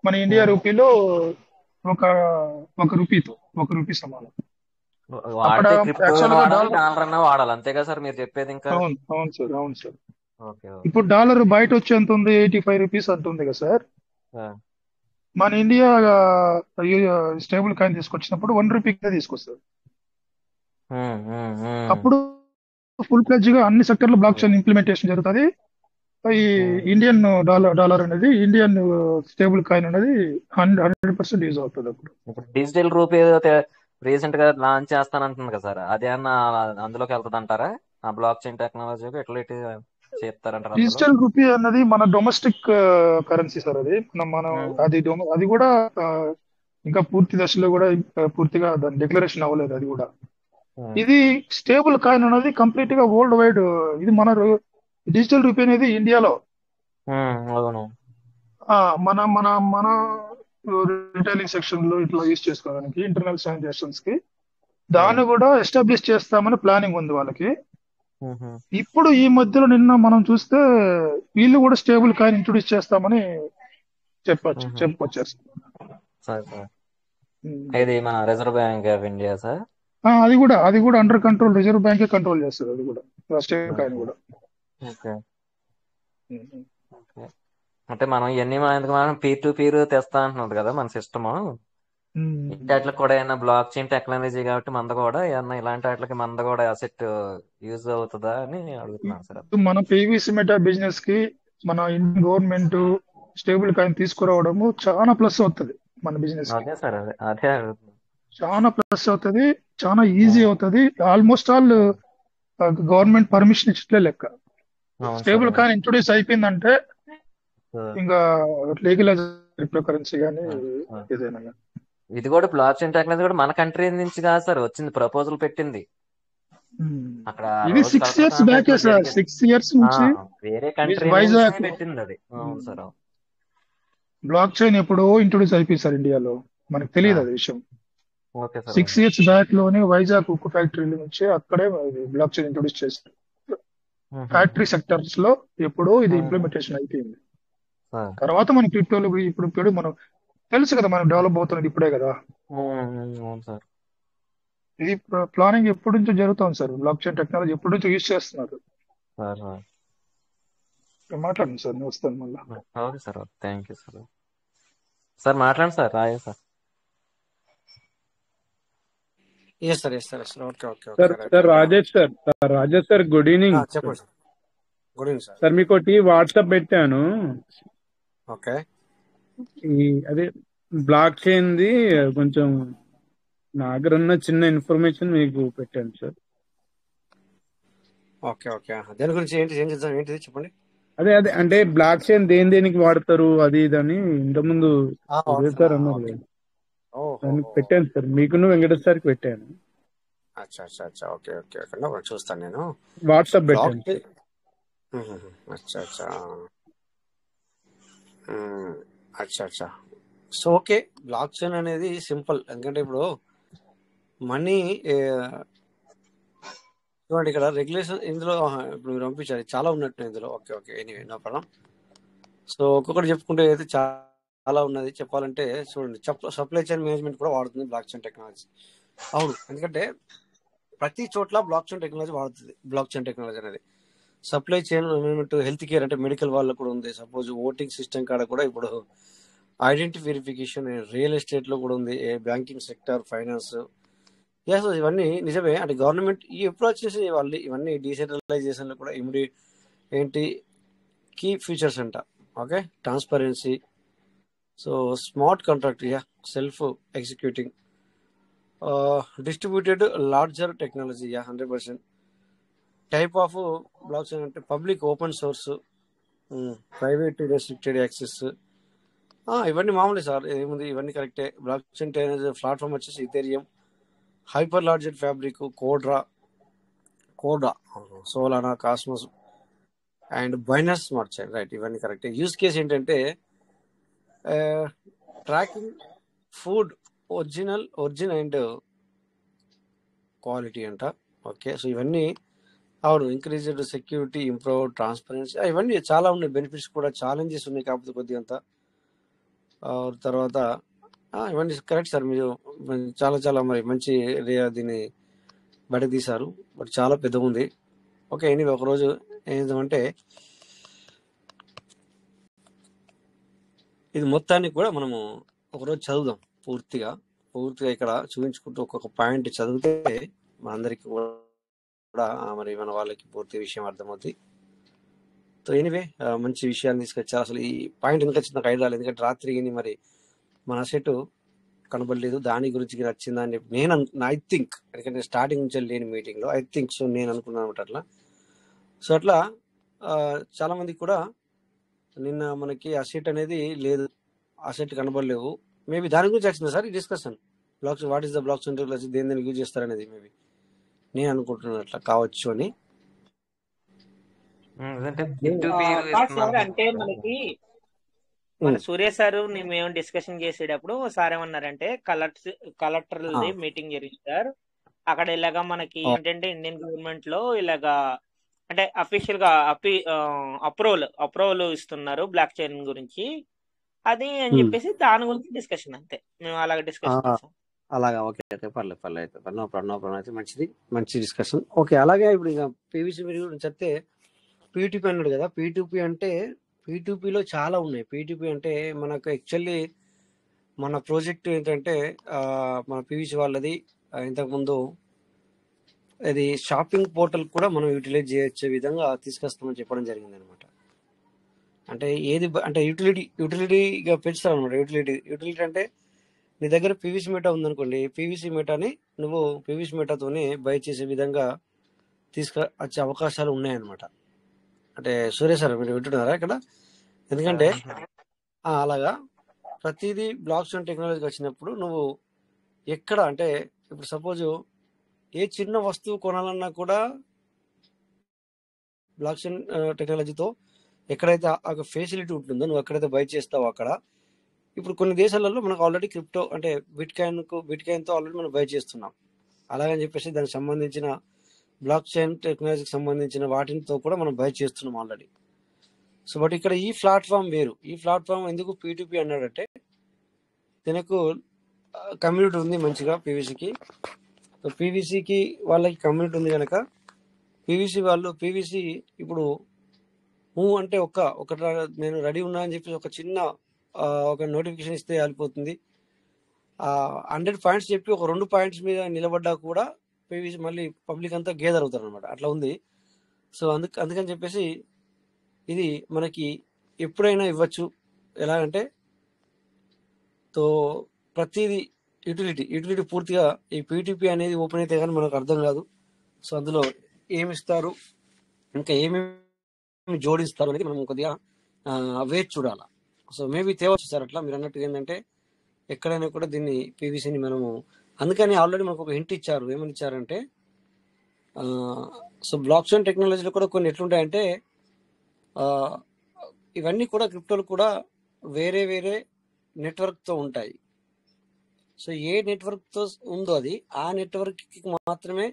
Speaker 5: మన ఇండియా రూపీలో ఒక రూపీ సమానం.
Speaker 4: వాడాలి అంతేగా సార్ మీరు చెప్పేది? ఇంకా
Speaker 5: అవును సార్. ఇప్పుడు డాలర్ బయట వచ్చి ఎంత ఉంది? 85 రూపీస్ అంటుంది కదా సార్. మన ఇండియా స్టేబుల్ కాయిన్ తీసుకొచ్చినప్పుడు 1 రూపీ తీసుకొస్తారు. అప్పుడు ఫుల్ ప్లెడ్జ్ గా అన్ని సెక్టర్ లో బ్లాక్ చైన్ ఇంప్లిమెంటేషన్ జరుగుతుంది. ఈ ఇండియన్ డాలర్ అనేది, ఇండియన్ స్టేబుల్ కాయిన్ అనేది 100% యూజ్ అవుతుంది. అప్పుడు
Speaker 4: డిజిటల్ రూపీ రీసెంట్ గా లాంచ్ చేస్తానంటుంది కదా సార్, అదేమన్నా అందులోకి వెళ్తుంది అంటారా? ఆ బ్లాక్ చైన్ టెక్నాలజీ ఎట్లా చేస్తారంటారు అందులో?
Speaker 5: డిజిటల్ రూపీ అన్నది మన డొమెస్టిక్ కరెన్సీ సార్. అది మనం అది కూడా ఆ, ఇంకా పూర్తి దశలో కూడా పూర్తిగా దాని డిక్లరేషన్ అవ్వలేదు అది కూడా. ఇది స్టేబుల్ కాయిన్ అనేది కంప్లీట్ గా వరల్డ్ వైడ్. ఇది మన డిజిటల్ రూపీ అనేది ఇండియాలో
Speaker 4: అవును.
Speaker 5: మన మన మన రిటైలింగ్ సెక్షన్ లో ఇట్లా యూజ్ చేసుకోవడానికి ఇంటర్నల్ ట్రాన్సాక్షన్స్ కి దాన్ని కూడా ఎస్టాబ్లిష్ చేస్తామని ప్లానింగ్ ఉంది వాళ్ళకి. ఇప్పుడు ఈ మధ్యలో నిన్న మనం చూస్తే వీళ్ళు కూడా స్టేబుల్ కాయిన్ ఇంట్రొడ్యూస్ చేస్తామని చెప్పుకొచ్చారు.
Speaker 4: ఇది మన reserve bank of India sir.
Speaker 5: అది కూడా అండర్ కంట్రోల్, రిజర్వ్ బ్యాంకే కంట్రోల్ చేస్తుంది అది కూడా, స్టేబుల్ కాయిన్ కూడా.
Speaker 4: అంటే మనం ఇవన్నీ మనం పీర్ టు పీర్ తెస్తా అంటున్నది కదా మన సిస్టమ్. వాటికి కూడా ఏమన్నా బ్లాక్ చైన్ టెక్నాలజీ కాబట్టి మంద కూడా ఏమన్నా ఇలాంటి వాటికి మంద కూడా అసెట్ యూజ్ అవుతుందా అని అడుగుతున్నాను సార్.
Speaker 5: మన పీవీసీ మెటా బిజినెస్ కి మన ఇండియన్ గవర్నమెంట్ స్టేబుల్ కాయిన్ తీసుకురావడము చాలా ప్లస్ అవుతుంది మన బిజినెస్.
Speaker 4: అదే సార్, అదే
Speaker 5: చాలా ప్లస్ అవుతుంది, చాలా ఈజీ అవుతుంది. ఆల్మోస్ట్ ఆల్ గవర్నమెంట్ పర్మిషన్ ఇచ్చే లెక్క. స్టేబుల్ కాయిన్ ఇంట్రొడ్యూస్ అయిపోయిందంటే ఇంకా లీగల్ క్రిప్టో కరెన్సీ కానీ ఏదైనా.
Speaker 4: ఇది కూడా బ్లాక్ చైన్ టెక్నాలజీ కూడా మన కంట్రీ నుంచి కాదు సార్ వచ్చింది, ప్రపోజల్ పెట్టింది అక్కడ.
Speaker 5: ఇది 6 years బ్యాక్ సార్, 6 years నుంచి
Speaker 4: వేరే కంట్రీ పెట్టింది అది. అవును సార్.
Speaker 5: బ్లాక్ చైన్ ఎప్పుడో ఇంట్రొడ్యూస్ అయిపోయింది సార్ ఇండియాలో, మనకు తెలియదు అది విషయం. 6 years బ్యాక్ లోనే వైజాగ్ ఉక్కు ఫ్యాక్టరీ నుంచి అక్కడే బ్లాక్ చైన్ ఇంట్రొడ్యూస్ చేశారు. ఫ్యాక్టరీ సెక్టర్స్ లో ఎప్పుడో ఇది ఇంప్లిమెంటేషన్ అయిపోయింది. తర్వాత మన క్రిప్టోలో ఇప్పుడు మనం తెలుసు కదా, మనం డెవలప్ అవుతున్నది ఇప్పుడే కదా. ఇది ప్లానింగ్ ఎప్పటి నుంచో జరుగుతుంది సార్. బ్లాక్ చైన్ టెక్నాలజీ ఎప్పటి నుంచో యూజ్ చేస్తున్నారు. మాట్లాడండి సార్, నేను వస్తాను మళ్ళీ.
Speaker 4: Okay sir, thank you sir. Sir మాట్లాడండి సార్. రాయే sir.
Speaker 2: Rajesh sir good evening.
Speaker 3: చెప్పండి. Good evening sir.
Speaker 2: సార్ మీకు ఒకటి వాట్సాప్ పెట్టాను.
Speaker 3: ఓకే.
Speaker 2: అదే బ్లాక్ చైన్ది కొంచెం నా దగ్గర ఉన్న చిన్న ఇన్ఫర్మేషన్ మీకు పెట్టాను సార్.
Speaker 3: ఓకే ఓకే, దేని గురించి ఏంటిది చెప్పండి.
Speaker 2: అదే అంటే బ్లాక్ చైన్ దేనికి వాడతారు అది ఇదని ఇంతకుముందు సార్ అన్నారు. పెట్టాను సార్, మీకును వెంకటేష్ సార్కి పెట్టాను.
Speaker 3: అచ్చా ఓకే ఓకే, చూస్తాను నేను.
Speaker 2: వాట్సాప్ పెట్టాను.
Speaker 3: అచ్చా. సో ఓకే, బ్లాక్ చైన్ అనేది సింపుల్. ఎందుకంటే ఇప్పుడు మనీ చూడండి, ఇక్కడ రెగ్యులేషన్ ఇందులో ఇప్పుడు మీరు పంపించారు చాలా ఉన్నట్టు ఇందులో. Okay okay, anyway no problem. So ఒక్కొక్కటి చెప్పుకుంటే అయితే చాలా ఉన్నది చెప్పాలంటే. చూడండి, సప్లై చైన్ మేనేజ్మెంట్ కూడా వాడుతుంది బ్లాక్ చైన్ టెక్నాలజీ. అవును, ఎందుకంటే ప్రతి చోట్ల బ్లాక్ చైన్ టెక్నాలజీ వాడుతుంది. బ్లాక్ చైన్ టెక్నాలజీ అనేది supply chain management, health care అంటే మెడికల్ వాళ్ళకు కూడా ఉంది. సపోజ్ ఓటింగ్ సిస్టమ్ కాడ కూడా ఇప్పుడు ఐడెంటిటీ వెరిఫికేషన్, రియల్ ఎస్టేట్ లో కూడా ఉంది, బ్యాంకింగ్ సెక్టర్, ఫైనాన్స్. ఇవన్నీ నిజమే. అంటే గవర్నమెంట్ ఈ అప్రోచ్ చేసి వాళ్ళు ఇవన్నీ డీసెంట్రలైజేషన్ లో కూడా ఏంటి కీ ఫీచర్స్ అంట. Okay, transparency, so smart contract, self executing, distributed ledger technology, 100%. Type of blockchain అంటే public open source, private restricted access. ఇవన్నీ మామూలే సార్, ఏముంది ఇవన్నీ కరెక్టే. బ్లాక్ చైన్ ప్లాట్ఫామ్ వచ్చేసి Ethereum, Hyperledger fabric, Corda, Solana, Cosmos and Binance smart chain. Right, ఇవన్నీ కరెక్టే. Use case ఏంటంటే tracking food origin and quality అంట. ఓకే, సో ఇవన్నీ అవును. ఇంక్రీజ్డ్ సెక్యూరిటీ, ఇంప్రూవ్ ట్రాన్స్పరెన్సీ, ఇవన్నీ చాలా ఉన్నాయి. బెనిఫిట్స్ కూడా, ఛాలెంజెస్ ఉన్నాయి కాకపోతే కొద్దిగా. తర్వాత ఇవన్నీ కరెక్ట్ సార్, మీరు చాలా మరి మంచి దీన్ని బయట తీశారు. బట్ చాలా పెద్దగా ఉంది. ఓకే, ఎనీవే ఒకరోజు ఏంటంటే ఇది మొత్తాన్ని కూడా మనము ఒకరోజు చదువుదాం పూర్తిగా ఇక్కడ చూపించుకుంటూ ఒక్కొక్క పాయింట్ చదివితే మనందరికీ కూడా మరి మన వాళ్ళకి పూర్తి విషయం అర్థమవుతుంది. సో ఎనీవే మంచి విషయాన్ని తీసుకొచ్చారు. అసలు ఈ పాయింట్ ఎందుకు వచ్చింది నాకు ఐడియా రాలేదు. ఎందుకంటే రాత్రి మరి మన అసెట్ కనబడలేదు, దాని గురించి నచ్చిందా అని చెప్పి నేను ఐ థింక్, ఎందుకంటే స్టార్టింగ్ నుంచి లేని మీటింగ్లో ఐ థింక్ సో నేను అనుకున్నాను అనమాట అట్లా. సో అట్లా చాలా మందికి కూడా నిన్న మనకి అసెట్ అనేది లేదు, అసెట్ కనబడలేవు. మేబీ దాని గురించి వచ్చింది సార్ ఈ discussion, blocks what is the blocks technology, దేని యూజ్ చేస్తారనేది మేబీ నేను అనుకుంటున్నాను అట్లా కావచ్చు అని.
Speaker 1: సార్ అంటే మనకి మన సూర్య సార్ మేము డిస్కషన్ చేసేటప్పుడు సార్ ఏమన్నారంటే కలెక్టర్ మీటింగ్ జరిగింది సార్. అక్కడ ఇలాగా మనకి ఏంటంటే ఇండియన్ గవర్నమెంట్ లో ఇలాగా అంటే అఫీషియల్ గా అప్రూవల్ ఇస్తున్నారు బ్లాక్ చైన్ గురించి అది అని చెప్పేసి దాని గురించి డిస్కషన్, అంతే మేము అలాగే డిస్కషన్ చేసాం.
Speaker 3: అలాగా ఓకే అయితే పర్లేదు అయితే మంచి డిస్కషన్. ఓకే అలాగే ఇప్పుడు ఇక పీవీసీ గురించి చెప్తే పీటీపీ అన్నాడు కదా. పీటీపీ అంటే పీటీపీలో చాలా ఉన్నాయి. పీటీపీ అంటే మనకు యాక్చువల్లీ మన ప్రాజెక్ట్ ఏంటంటే మన పీవీసీ వాళ్ళది ఇంతకుముందు అది షాపింగ్ పోర్టల్ కూడా మనం యూటిలైజ్ చేయొచ్చే విధంగా తీసుకొస్తామని చెప్పడం జరిగింది అనమాట. అంటే ఏది అంటే యూటిలిటీగా పెంచుతాం అనమాట. యూటిలిటీ అంటే నీ దగ్గర పీవీసీ మీటా ఉందనుకోండి, పీవీసీ మీటాని నువ్వు పీవీసీ మీటాతోనే బై చేసే విధంగా తీసుకొచ్చే అవకాశాలు ఉన్నాయన్నమాట. అంటే సూర్య సార్ మీరు వింటున్నారా ఇక్కడ? ఎందుకంటే అలాగా ప్రతిదీ బ్లాక్ చైన్ టెక్నాలజీకి వచ్చినప్పుడు నువ్వు ఎక్కడ అంటే ఇప్పుడు సపోజ్ ఏ చిన్న వస్తువు కొనాలన్నా కూడా బ్లాక్ చైన్ టెక్నాలజీతో ఎక్కడైతే ఒక ఫెసిలిటీ ఉంటుందో నువ్వు ఎక్కడైతే బై చేస్తావో అక్కడ. ఇప్పుడు కొన్ని దేశాలలో మనకు ఆల్రెడీ క్రిప్టో అంటే బిట్ కాయిన్తో ఆల్రెడీ మనం బై చేస్తున్నాం. అలాగని చెప్పేసి దానికి సంబంధించిన బ్లాక్ చైన్ టెక్నాలజీకి సంబంధించిన వాటితో కూడా మనం బై చేస్తున్నాం ఆల్రెడీ. సో బట్ ఇక్కడ ఈ ప్లాట్ఫామ్ వేరు. ఈ ప్లాట్ఫామ్ ఎందుకు పీటీపీ అన్నాడంటే దీనికి కమ్యూనిటీ ఉంది మంచిగా పీవీసీకి. సో పీవీసీకి వాళ్ళకి కమ్యూనిటీ ఉంది కనుక పీవీసీ ఇప్పుడు అంటే ఒక నేను రెడీ ఉన్నా అని చెప్పి ఒక చిన్న ఒక నోటిఫికేషన్ ఇస్తే వెళ్ళిపోతుంది. 100 పాయింట్స్ చెప్పి ఒక 2 పాయింట్స్ మీద నిలబడ్డా కూడా పీవీసీ మళ్ళీ పబ్లిక్ అంతా గేదర్ అవుతారు అనమాట. అట్లా ఉంది. సో అందుకని చెప్పేసి ఇది మనకి ఎప్పుడైనా ఇవ్వచ్చు. ఎలాగంటే తో ప్రతిదీ యూటిలిటీ పూర్తిగా ఈ పీటీపీ అనేది ఓపెన్ అయితే కానీ మనకు అర్థం కాదు. సో అందులో ఏమి ఇస్తారు, ఇంకా ఏమేమి జోడిస్తారు అనేది మనం కొద్దిగా వేచి చూడాలి. సో మేబీ తేవచ్చు సార్ అట్లా మీరు అన్నట్టుగా ఏంటంటే ఎక్కడైనా కూడా దీన్ని పీవీసీని మనము అందుకని ఆల్రెడీ మనకు ఒక హింట్ ఇచ్చారు. ఏమని ఇచ్చారంటే సో బ్లాక్ చైన్ టెక్నాలజీలో కూడా కొన్ని ఎట్లుంటాయంటే ఇవన్నీ కూడా క్రిప్టోలు కూడా వేరే వేరే నెట్వర్క్తో ఉంటాయి. సో ఏ నెట్వర్క్తో ఉందో అది ఆ నెట్వర్క్కి మాత్రమే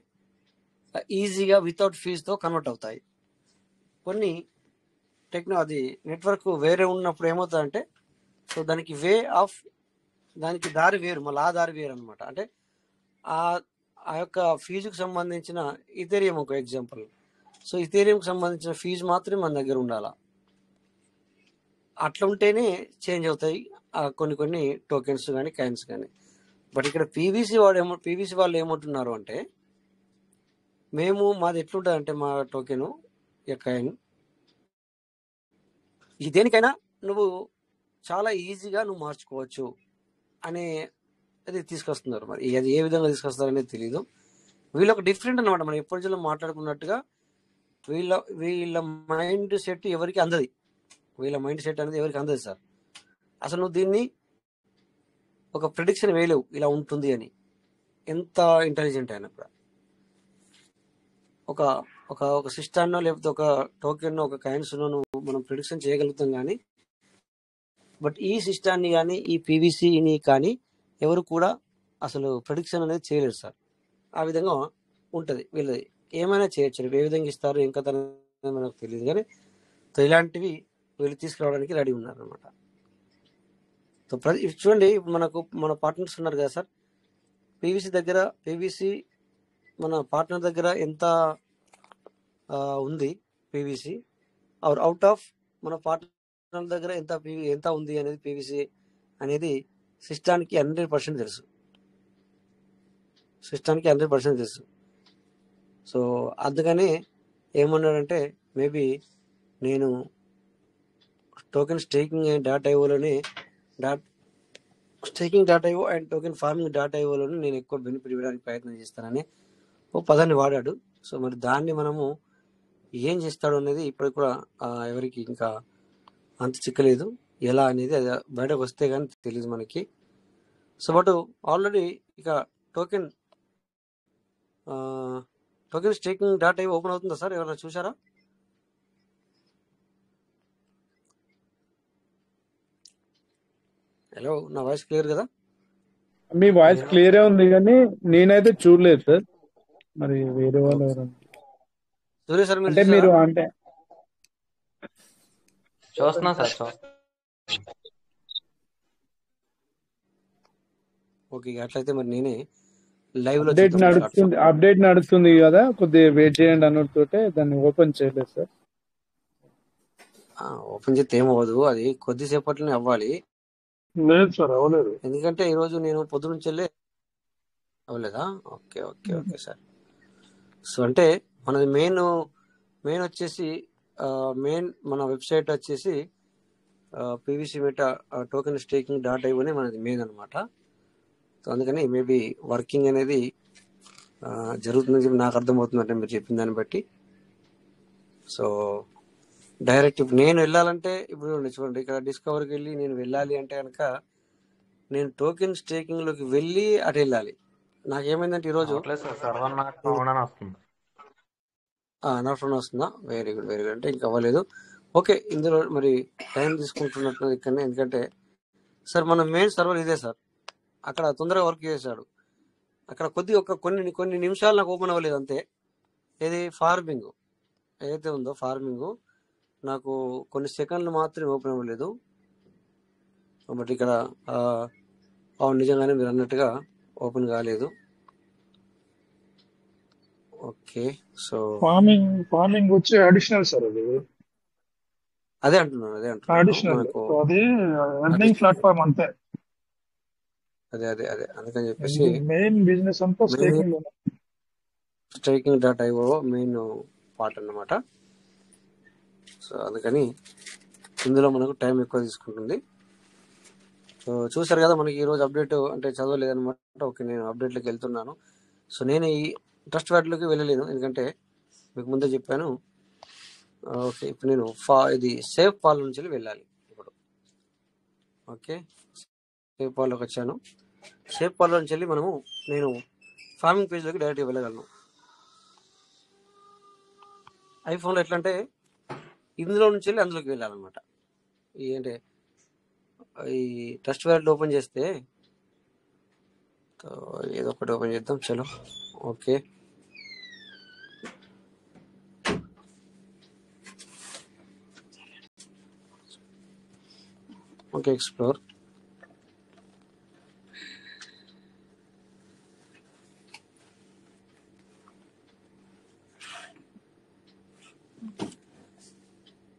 Speaker 3: ఈజీగా వితౌట్ ఫీజుతో కన్వర్ట్ అవుతాయి. కొన్ని అది నెట్వర్క్ వేరే ఉన్నప్పుడు ఏమవుతుందంటే సో దానికి దానికి దారి వేరు, మళ్ళీ ఆ దారి వేరు అనమాట. అంటే ఆ యొక్క ఫీజుకు సంబంధించిన ఇథేరియం ఒక ఎగ్జాంపుల్. సో ఇథేరియంకి సంబంధించిన ఫీజు మాత్రమే మన దగ్గర ఉండాలా. అట్లా ఉంటేనే చేంజ్ అవుతాయి కొన్ని టోకెన్స్ కానీ కాయిన్స్ కానీ. బట్ ఇక్కడ పీవీసీ వాళ్ళు ఏమంటున్నారు అంటే మేము మాది ఎట్లుంటుంది అంటే మా టోకెను కాయిన్ ఇది దేనికైనా నువ్వు చాలా ఈజీగా నువ్వు మార్చుకోవచ్చు అనే అది తీసుకొస్తున్నారు. మరి అది ఏ విధంగా తీసుకొస్తారు అనేది తెలియదు. వీళ్ళొక డిఫరెంట్ అనమాట. మనం ఎప్పటి మాట్లాడుకున్నట్టుగా వీళ్ళ మైండ్ సెట్ ఎవరికి అందది. వీళ్ళ మైండ్ సెట్ అనేది ఎవరికి అందదు సార్. అసలు నువ్వు దీన్ని ఒక ప్రిడిక్షన్ వేయలేవు ఇలా ఉంటుంది అని. ఎంత ఇంటెలిజెంట్ అయినా కూడా ఒక సిస్టాన్నో లేకపోతే ఒక టోకెన్ ఒక కాయిన్స్నో మనం ప్రిడిక్షన్ చేయగలుగుతాం. కానీ బట్ ఈ సిస్టాన్ని కానీ ఈ పీవీసీని కానీ ఎవరు కూడా అసలు ప్రిడిక్షన్ అనేది చేయలేరు సార్. ఆ విధంగా ఉంటుంది వీళ్ళది. ఏమైనా చేయొచ్చు, ఏ విధంగా ఇస్తారు ఏం కథ మనకు తెలియదు. కానీ ఇలాంటివి వీళ్ళు తీసుకురావడానికి రెడీ ఉన్నారు అనమాట. చూడండి మన పార్ట్నర్స్ ఉన్నారు కదా సార్, పీవీసీ మన పార్ట్నర్ దగ్గర ఎంత ఉంది పీవీసీ అవుట్ ఆఫ్ మన పార్ట్నర్ దగ్గర ఎంత ఉంది అనేది పీవీసీ అనేది సిస్టానికి 100% తెలుసు. సో అందుకని ఏమన్నాడంటే మేబీ నేను టోకెన్ స్టేకింగ్ .ioలోనే staking dot IO and token farming dot ఐఓలోనే నేను ఎక్కువ బెనిఫిట్ ఇవ్వడానికి ప్రయత్నం చేస్తానని ఓ పదాన్ని వాడాడు. సో మరి దాన్ని మనము ఏం చేస్తాడు అనేది ఇప్పటికి కూడా ఎవరికి ఇంకా అంత చిక్కలేదు. ఎలా అనేది అది బయటకు వస్తే కానీ తెలియదు మనకి. సో బట్ ఆల్రెడీ ఇక token staking dot IO open అవుతుందా సార్? ఎవరైనా చూసారా? హలో, నా వాయిస్ క్లియర్ కదా?
Speaker 2: మీ వాయిస్ క్లియరే ఉంది కానీ నేనైతే చూడలేదు సార్. మరి వేరే వాళ్ళు ఎవరైనా
Speaker 3: సూర్య సార్
Speaker 2: అంటే మీరు అంటే
Speaker 4: చూస్తున్నా సార్.
Speaker 3: ఓకే, అట్లయితే మరి నేనే లైవ్ లో
Speaker 2: అప్డేట్ నడుస్తుంది కదా, కొద్దిగా వెయిట్ చేయండి అన్నతోటే దాన్ని ఓపెన్ చేయలేదు సార్.
Speaker 3: ఓపెన్ చేస్తే ఏమవ్వదు, అది కొద్దిసేపట్లోనే అవ్వాలి.
Speaker 5: లేదు సార్, అవ్వలేదు.
Speaker 3: ఎందుకంటే ఈరోజు నేను పొద్దు నుంచి అవ్వలేదా? Okay okay okay sir. So అంటే మనది మెయిన్ వచ్చేసి మన వెబ్సైట్ వచ్చేసి PVC meta token staking dot ఐఓనే మనది మెయిన్ అనమాట. సో అందుకని మేబీ వర్కింగ్ అనేది జరుగుతుందని చెప్పి నాకు అర్థమవుతుందంటే మీరు చెప్పిన దాన్ని బట్టి. సో డైరెక్ట్ ఇప్పుడు నేను వెళ్ళాలంటే ఇప్పుడు చూడండి, ఇక్కడ డిస్కవర్కి వెళ్ళి నేను వెళ్ళాలి అంటే కనుక నేను టోకెన్ స్టేకింగ్ లోకి వెళ్ళి అటు వెళ్ళాలి. నాకేమైందంటే ఈరోజు నాట్ ఫోన్ వస్తుందా? Very good very good. అంటే ఇంకా అవ్వలేదు. ఓకే, ఇందులో మరి టైం తీసుకుంటున్నట్టు ఇక్కడనే, ఎందుకంటే సార్ మన మెయిన్ సర్వర్ ఇదే సార్. అక్కడ తొందరగా వర్క్ చేశాడు. అక్కడ కొన్ని నిమిషాలు నాకు ఓపెన్ అవ్వలేదు అంతే. ఏది ఫార్మింగ్ ఏదైతే ఉందో ఫార్మింగ్ నాకు కొన్ని సెకండ్లు మాత్రమే ఓపెన్ అవ్వలేదు. బట్ ఇక్కడ నిజంగానే మీరు అన్నట్టుగా ఓపెన్ కాలేదు. ఓకే, సో
Speaker 5: ఫార్మింగ్ వచ్చి అడిషనల్ సార్.
Speaker 3: అదే అంటున్నాను
Speaker 5: అడిషనల్, అది ఎర్నింగ్ ప్లాట్ఫామ్ అంతే.
Speaker 3: అదే అందుకని చెప్పేసి
Speaker 5: మెయిన్ బిజినెస్ అంతా
Speaker 3: staking dot IO main part అన్నమాట. సో అందుకని ఇందులో మనకు టైం ఎక్కువ తీసుకుంటుంది. సో చూసారు కదా, మనకి ఈరోజు అప్డేట్ అంటే చదవలేదన్నమాట. ఓకే, నేను అప్డేట్లోకి వెళ్తున్నాను. సో నేను ఈ ట్రస్ట్ వాటిలోకి వెళ్ళలేను, ఎందుకంటే మీకు ముందే చెప్పాను. ఓకే, ఇప్పుడు నేను ఇది సేఫ్ పాల్ నుంచి వెళ్ళాలి ఇప్పుడు. ఓకే, సేఫ్ పాల్లోకి వచ్చాను. సేఫ్ పాల్ నుంచి వెళ్ళి నేను ఫార్మింగ్ పేజ్లోకి డైరెక్ట్గా వెళ్ళగలను. ఐఫోన్లో ఎట్లా అంటే ఇందులో నుంచి వెళ్ళి అందులోకి వెళ్ళాలన్నమాట. ఏంటంటే ఈ ట్రస్ట్ వాలెట్ ఓపెన్ చేస్తే ఏదో ఒకటి ఓపెన్ చేద్దాం. చలో, ఓకే. Okay, explore.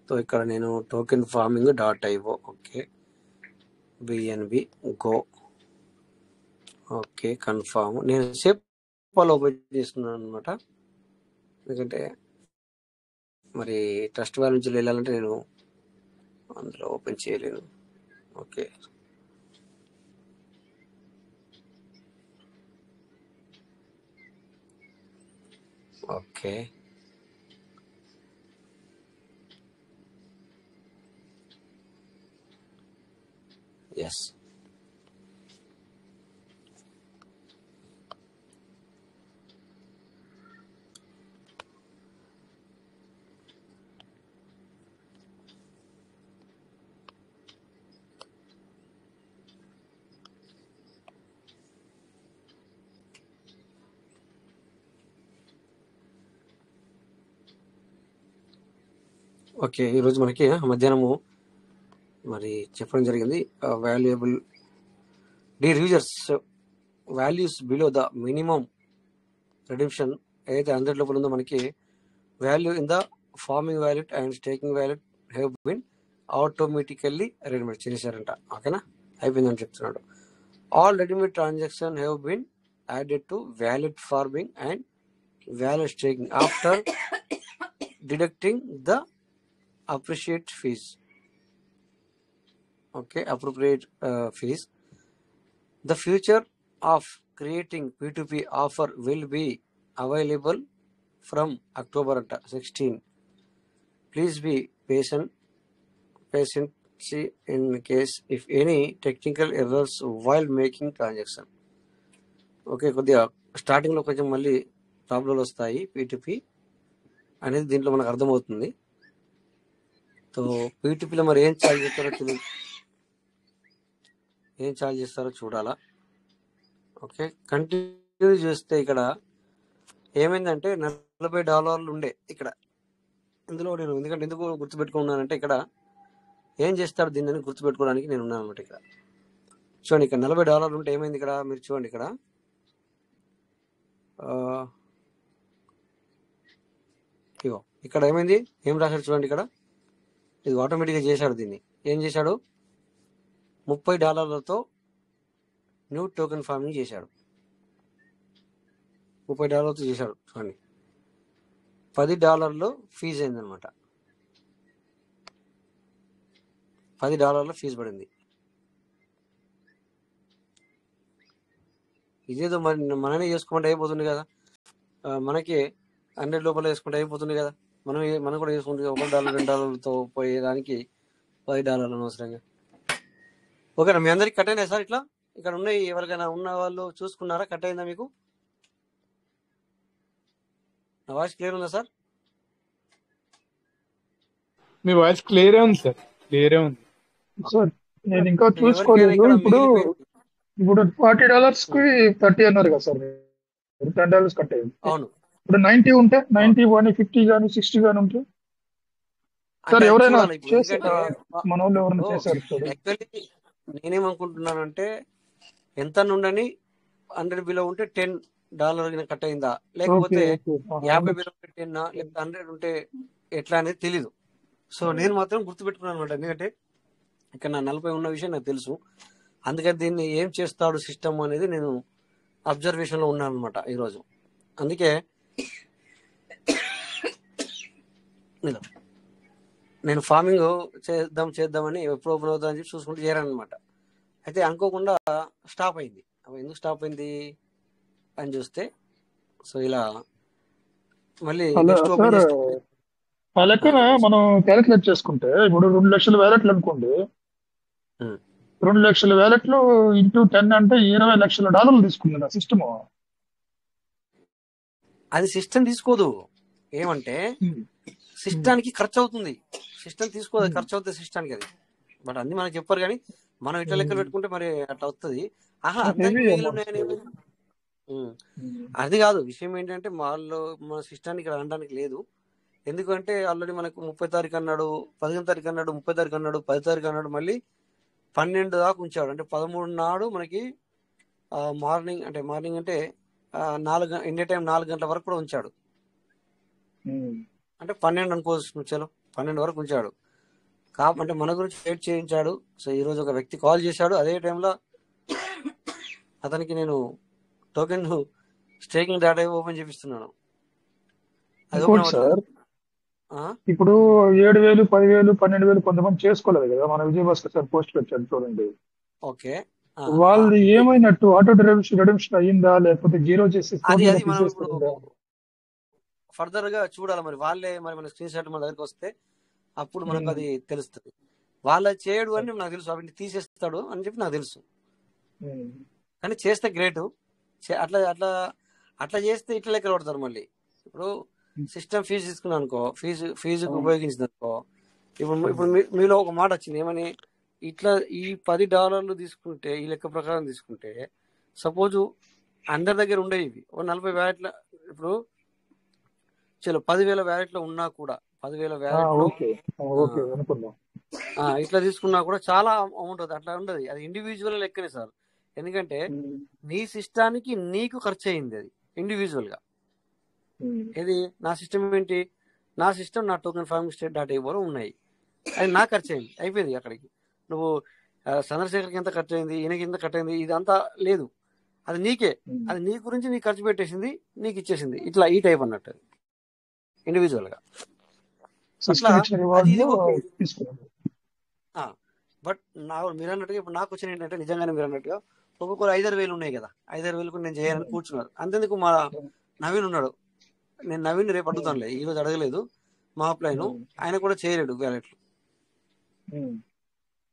Speaker 3: సో ఇక్కడ నేను token farming dot IO, okay, BNB go, okay, confirm. నేను సేఫ్ పాల్ ఓపెన్ చేస్తున్నాను అనమాట, ఎందుకంటే మరి ట్రస్ట్ వాల్ నుంచి వెళ్ళాలంటే నేను అందులో ఓపెన్ చేయలేను. Okay, okay, yes. ఓకే, ఈరోజు మనకి మధ్యాహ్నము మరి చెప్పడం జరిగింది, valuable dear users, values below the minimum redemption ఏదైతే 100 లోపల ఉందో మనకి value in the farming wallet and staking wallet have been automatically redeemed చేశారంట. ఓకేనా, అయిపోయిందని చెప్తున్నాడు. All redeemed transaction have been added to wallet farming and wallet staking after deducting the appropriate fees. Okay, appropriate fees. The future of creating P2P offer will be available from October 16. Please be patiency in case if any technical errors while making transaction. Okay, కొద్దిగా స్టార్టింగ్లో కొంచెం మళ్ళీ ప్రాబ్లంలు వస్తాయి. P2P అనేది దీంట్లో మనకు అర్థమవుతుంది. So P2Pలో మరి ఏం ఛార్జ్ చేస్తారో చూడాలా. ఓకే, కంటిన్యూ చేస్తే ఇక్కడ ఏమైందంటే $40 ఉండే ఇక్కడ. ఇందులో నేను ఎందుకు గుర్తుపెట్టుకున్నానంటే ఇక్కడ ఏం చేస్తాడు దీన్ని గుర్తుపెట్టుకోవడానికి నేను ఉన్నాను అనమాట. ఇక్కడ చూడండి, ఇక్కడ $40 ఉంటే ఏమైంది ఇక్కడ మీరు చూడండి. ఇక్కడ ఇగో ఇక్కడ ఏమైంది, ఏం రాశాడు చూడండి. ఇక్కడ ఇది ఆటోమేటిక్గా చేశాడు. దీన్ని ఏం చేశాడు, $30తో న్యూ టోకెన్ ఫార్మింగ్ చేశాడు. $30తో చేశాడు. చూడండి, $10 ఫీజు అయిందనమాట. $10 ఫీజు పడింది. ఇదేదో మననే చేసుకుంటే అయిపోతుంది కదా, మనకి 100 లోపల వేసుకుంటే అయిపోతుంది కదా. మనం కూడా చేసుకుంటే $1 $2తో పోయేదానికి $10 అనవసరంగా. ఓకేనా, మీ అందరికి కట్ అయినాయి సార్? ఇట్లా ఇక్కడ ఉన్నాయి, ఎవరికైనా ఉన్న వాళ్ళు చూసుకున్నారా? కట్ అయిందా మీకు? నా వాయిస్ క్లియర్ ఉందా సార్?
Speaker 2: మీ వాయిస్ క్లియరే ఉంది సార్, క్లియరే ఉంది
Speaker 5: సార్. నేను ఇంకా చూసుకోలేదు. ఇప్పుడు $40కి 30 అన్నారు కదా సార్, $10 కట్ అయ్యింది.
Speaker 3: అవును,
Speaker 5: ఇప్పుడు 90 ఉంటే 90 కానీ 50 కానీ 60 కానీ ఉంటే సార్ ఎవరైనా మన వాళ్ళు ఎవరైనా చేశారు?
Speaker 3: యాక్చువల్లీ నేనేమనుకుంటున్నానంటే ఎంత నుండని 100 బిలో ఉంటే $10 కట్ అయిందా, లేకపోతే 50 బిలో ఉంటే 10 లేకపోతే 100 ఉంటే ఎట్లా అనేది తెలీదు. సో నేను మాత్రం గుర్తుపెట్టుకున్నాను అనమాట. ఎందుకంటే ఇక్కడ నా 40 ఉన్న విషయం నాకు తెలుసు. అందుకని దీన్ని ఏం చేస్తాడు సిస్టమ్ అనేది నేను అబ్జర్వేషన్లో ఉన్నాను అనమాట ఈరోజు. అందుకే నేను ఫార్మింగ్ చేద్దామని ఎప్పుడు ఓపెన్ అవుతుందని చెప్పి చూసుకుంటూ చేరాను అనమాట. అయితే అనుకోకుండా స్టాప్ అయింది. ఎందుకు స్టాప్ అయింది అని చూస్తే, సో ఇలా మళ్ళీ
Speaker 5: ఆ లెక్కన మనం క్యాలిక్యులేట్ చేసుకుంటే ఇప్పుడు 2 లక్షల వ్యాలెట్లు అనుకోండి. 2 లక్షల వ్యాలెట్లు ఇంటూ 10 అంటే $20 లక్షల తీసుకున్నది ఆ సిస్టమ్.
Speaker 3: అది సిస్టమ్ తీసుకోదు. ఏమంటే సిస్టానికి ఖర్చు అవుతుంది. సిస్టమ్ తీసుకోదు, ఖర్చు అవుతుంది సిస్టానికి. అది బట్ అన్ని మనకు చెప్పారు, కానీ మనం ఇట్లా లెక్కలు పెట్టుకుంటే మరి అట్లా వస్తుంది. అది కాదు విషయం. ఏంటంటే మన సిస్టానికి రావడానికి లేదు. ఎందుకంటే ఆల్రెడీ మనకు 30 తారీఖు అన్నాడు, 15 తారీఖు అన్నాడు, 30 తారీఖు అన్నాడు, 10 తారీఖు అన్నాడు, మళ్ళీ 12 దాకా ఉంచాడు. అంటే 13 నాడు మనకి మార్నింగ్ అంటే 4 ఇండియా టైం 4 గంటల వరకు కూడా ఉంచాడు. అంటే 12 అనుకోవచ్చు, చలో 12 వరకు ఉంచాడు. అంటే మన గురించి వెయిట్ చేయించాడు. సో ఈరోజు ఒక వ్యక్తి కాల్ చేశాడు. అదే టైంలో అతనికి నేను టోకెన్ స్టేకింగ్ డేటా ఓపెన్ చేపిస్తున్నాను.
Speaker 5: ఇప్పుడు 7,000, 10,000, 12,000 కొంతమంది చేసుకోలేదు కదా. మన విజయభాస్కర్ సార్ పోస్ట్ పెట్టాడు చూడండి.
Speaker 3: ఓకే,
Speaker 5: వాళ్ళు ఏమైనట్టు ఆటో రిడెంప్షన్ అయ్యిందా లేకపోతే జీరో చేసి
Speaker 3: ఫర్దర్ గా చూడాలి. మరి వాళ్ళే మన స్క్రీన్ షాట్ మన దగ్గరికి వస్తే అప్పుడు మనకు అది తెలుస్తుంది. వాళ్ళ చేయడు అని నాకు తెలుసు, అవన్నీ తీసేస్తాడు అని చెప్పి నాకు తెలుసు. కానీ చేస్తే గ్రేట్. అట్లా అట్లా అట్లా చేస్తే ఇట్లా లెక్కలు పడతారు. మళ్ళీ ఇప్పుడు సిస్టమ్ ఫీజు తీసుకున్నాను అనుకో, ఫీజుకు ఉపయోగించింది అనుకో. ఇప్పుడు మీలో ఒక మాట వచ్చింది, ఏమని ఇట్లా ఈ $10 తీసుకుంటే, ఈ లెక్క ప్రకారం తీసుకుంటే, సపోజ్ అందరి దగ్గర ఉండేవి ఇవి 40 వ్యాలెట్ల. ఇప్పుడు చలో 10,000 వ్యాలెట్లో ఉన్నా కూడా 10,000 వ్యాలెట్లో ఇట్లా తీసుకున్నా కూడా చాలా అమౌంట్ అవుతుంది. అట్లా ఉండదు, అది ఇండివిజువల్ లెక్కనే సార్. ఎందుకంటే నీ సిస్టానికి నీకు ఖర్చు అయింది అది ఇండివిజువల్ గా. ఇది నా సిస్టమ్ ఏంటి, నా సిస్టమ్ నా టోకెన్ ఫార్మింగ్ స్టేట్ .io ఉన్నాయి, అది నా ఖర్చు అయింది, అయిపోయింది. అక్కడికి నువ్వు చంద్రశేఖర్కి ఎంత ఖర్చు అయింది, ఈయనకి ఎంత ఖర్చు అయింది, ఇదంతా లేదు. అది నీకే, అది నీ గురించి నీకు ఖర్చు పెట్టేసింది, నీకు ఇచ్చేసింది. ఇట్లా ఈ టైప్ అన్నట్టు ఇండివిజువల్ గా. బట్ మీరు అన్నట్టుగా ఇప్పుడు నాకు వచ్చిన ఏంటంటే, నిజంగానే మీరు అన్నట్టుగా ఒక్కొక్కరు 5,000 ఉన్నాయి కదా, 5,000 నేను చేయాలని కూర్చున్నారు. అంతేందుకు మా నవీన్ ఉన్నాడు, నేను నవీన్ రేపు అడుగుతానులే, ఈ రోజు అడగలేదు మా అప్లైను, ఆయన కూడా చేయలేడు వ్యాలెట్లు.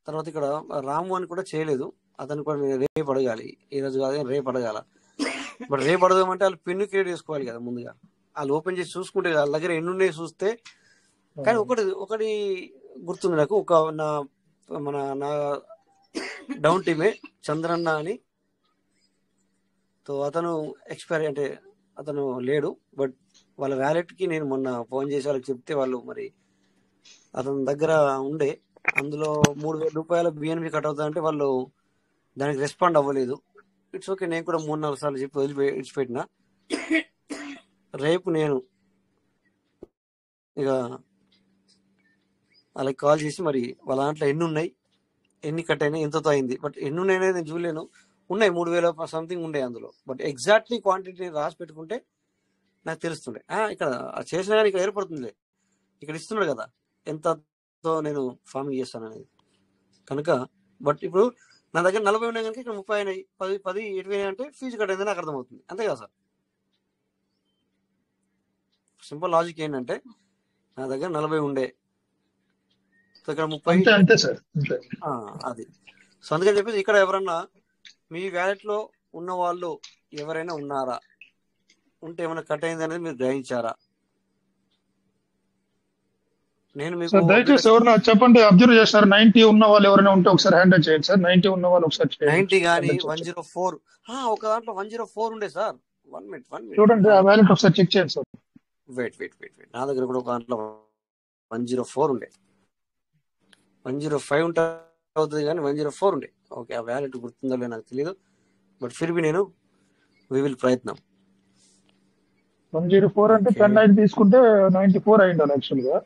Speaker 3: తర్వాత ఇక్కడ రాము అని కూడా చేయలేదు, అతను కూడా నేను రేపు అడగాలి, ఈ రోజు కాదు రేపు అడగాల. బట్ రేపు అడగమంటే వాళ్ళు పిన్ క్రియేట్ చేసుకోవాలి కదా ముందుగా, వాళ్ళు ఓపెన్ చేసి చూసుకుంటే వాళ్ళ దగ్గర ఎన్ని ఉన్నాయి చూస్తే. కానీ ఒకటి గుర్తుంది నాకు, నా డౌన్ టీమే చంద్రన్న అని, అతను ఎక్స్పైరీ అంటే అతను లేడు. బట్ వాళ్ళ వ్యాలెట్కి నేను మొన్న ఫోన్ చేసి వాళ్ళకి చెప్తే వాళ్ళు మరి అతని దగ్గర ఉండే అందులో 3,000 రూపాయల బిఎన్బి కట్ అవుతుందంటే వాళ్ళు దానికి రెస్పాండ్ అవ్వలేదు. ఇట్స్ ఓకే, నేను కూడా 3-4 సార్లు చెప్పి విడిచిపెట్టిన. రేపు నేను ఇక వాళ్ళకి కాల్ చేసి మరి వాళ్ళ దాంట్లో ఎన్ని ఉన్నాయి, ఎన్ని కట్ అయినాయి, ఎంతతో అయింది, బట్ ఎన్ని ఉన్నాయనేది నేను చూడలేను. ఉన్నాయి 3,000 సంథింగ్ ఉండే అందులో, బట్ ఎగ్జాక్ట్లీ క్వాంటిటీ రాసి పెట్టుకుంటే నాకు తెలుస్తుండే. ఇక్కడ చేసినా కానీ ఇక్కడ ఏర్పడుతుంది, ఇక్కడ ఇస్తున్నాడు కదా ఎంతతో నేను ఫార్మింగ్ చేస్తాను అనేది కనుక. బట్ ఇప్పుడు నా దగ్గర 40 ఉన్నాయి కనుక ఇక్కడ 30 అయినాయి, 10 ఎటువైనా అంటే ఫీజు కట్ అయిందని నాకు అర్థమవుతుంది, అంతే కదా సార్? సింపుల్ లాజిక్ ఏంటంటే నా దగ్గర 40 ఉండే, ఇక్కడ 30
Speaker 5: అంతే సార్.
Speaker 3: అది. సో అందుకని చెప్పేసి ఇక్కడ ఎవరన్నా మీ వ్యాలెట్ లో ఉన్న వాళ్ళు ఎవరైనా ఉన్నారా, ఉంటే ఏమైనా కట్ అయింది అనేది మీరు గ్రహించారా? నేను మీకు
Speaker 5: దయచేసి ఎవరైనా చెప్పండి, అబ్జర్వ్ చేస్తారు 90 ఉన్న వాళ్ళు ఎవరైనా ఉంటే ఒకసారి హ్యాండిల్ చేయండి సార్. 90 ఉన్న వాళ్ళు ఒకసారి
Speaker 3: 90 కానీ 104 ఒక దాంట్లో 104 ఉండే సార్. 1 మినిట్
Speaker 5: చూడండి, ఆ వ్యాలెట్ ఒకసారి చెక్ చేయండి సార్.
Speaker 3: వెయిట్ నా దగ్గర కూడా ఒక దాంట్లో 104 ఉండే, 105 ఉంటే అవుతుంది కానీ 104 ఉండే. ఓకే, ఆ వ్యాలెట్ గుర్తుందో లేదో నాకు తెలియదు, బట్ ఫిర్బి నేను విల్ ప్రయత్నం.
Speaker 5: 104 అంటే 10 తీసుకుంటే 94 అయి ఉండాలి యాక్చువల్ గా.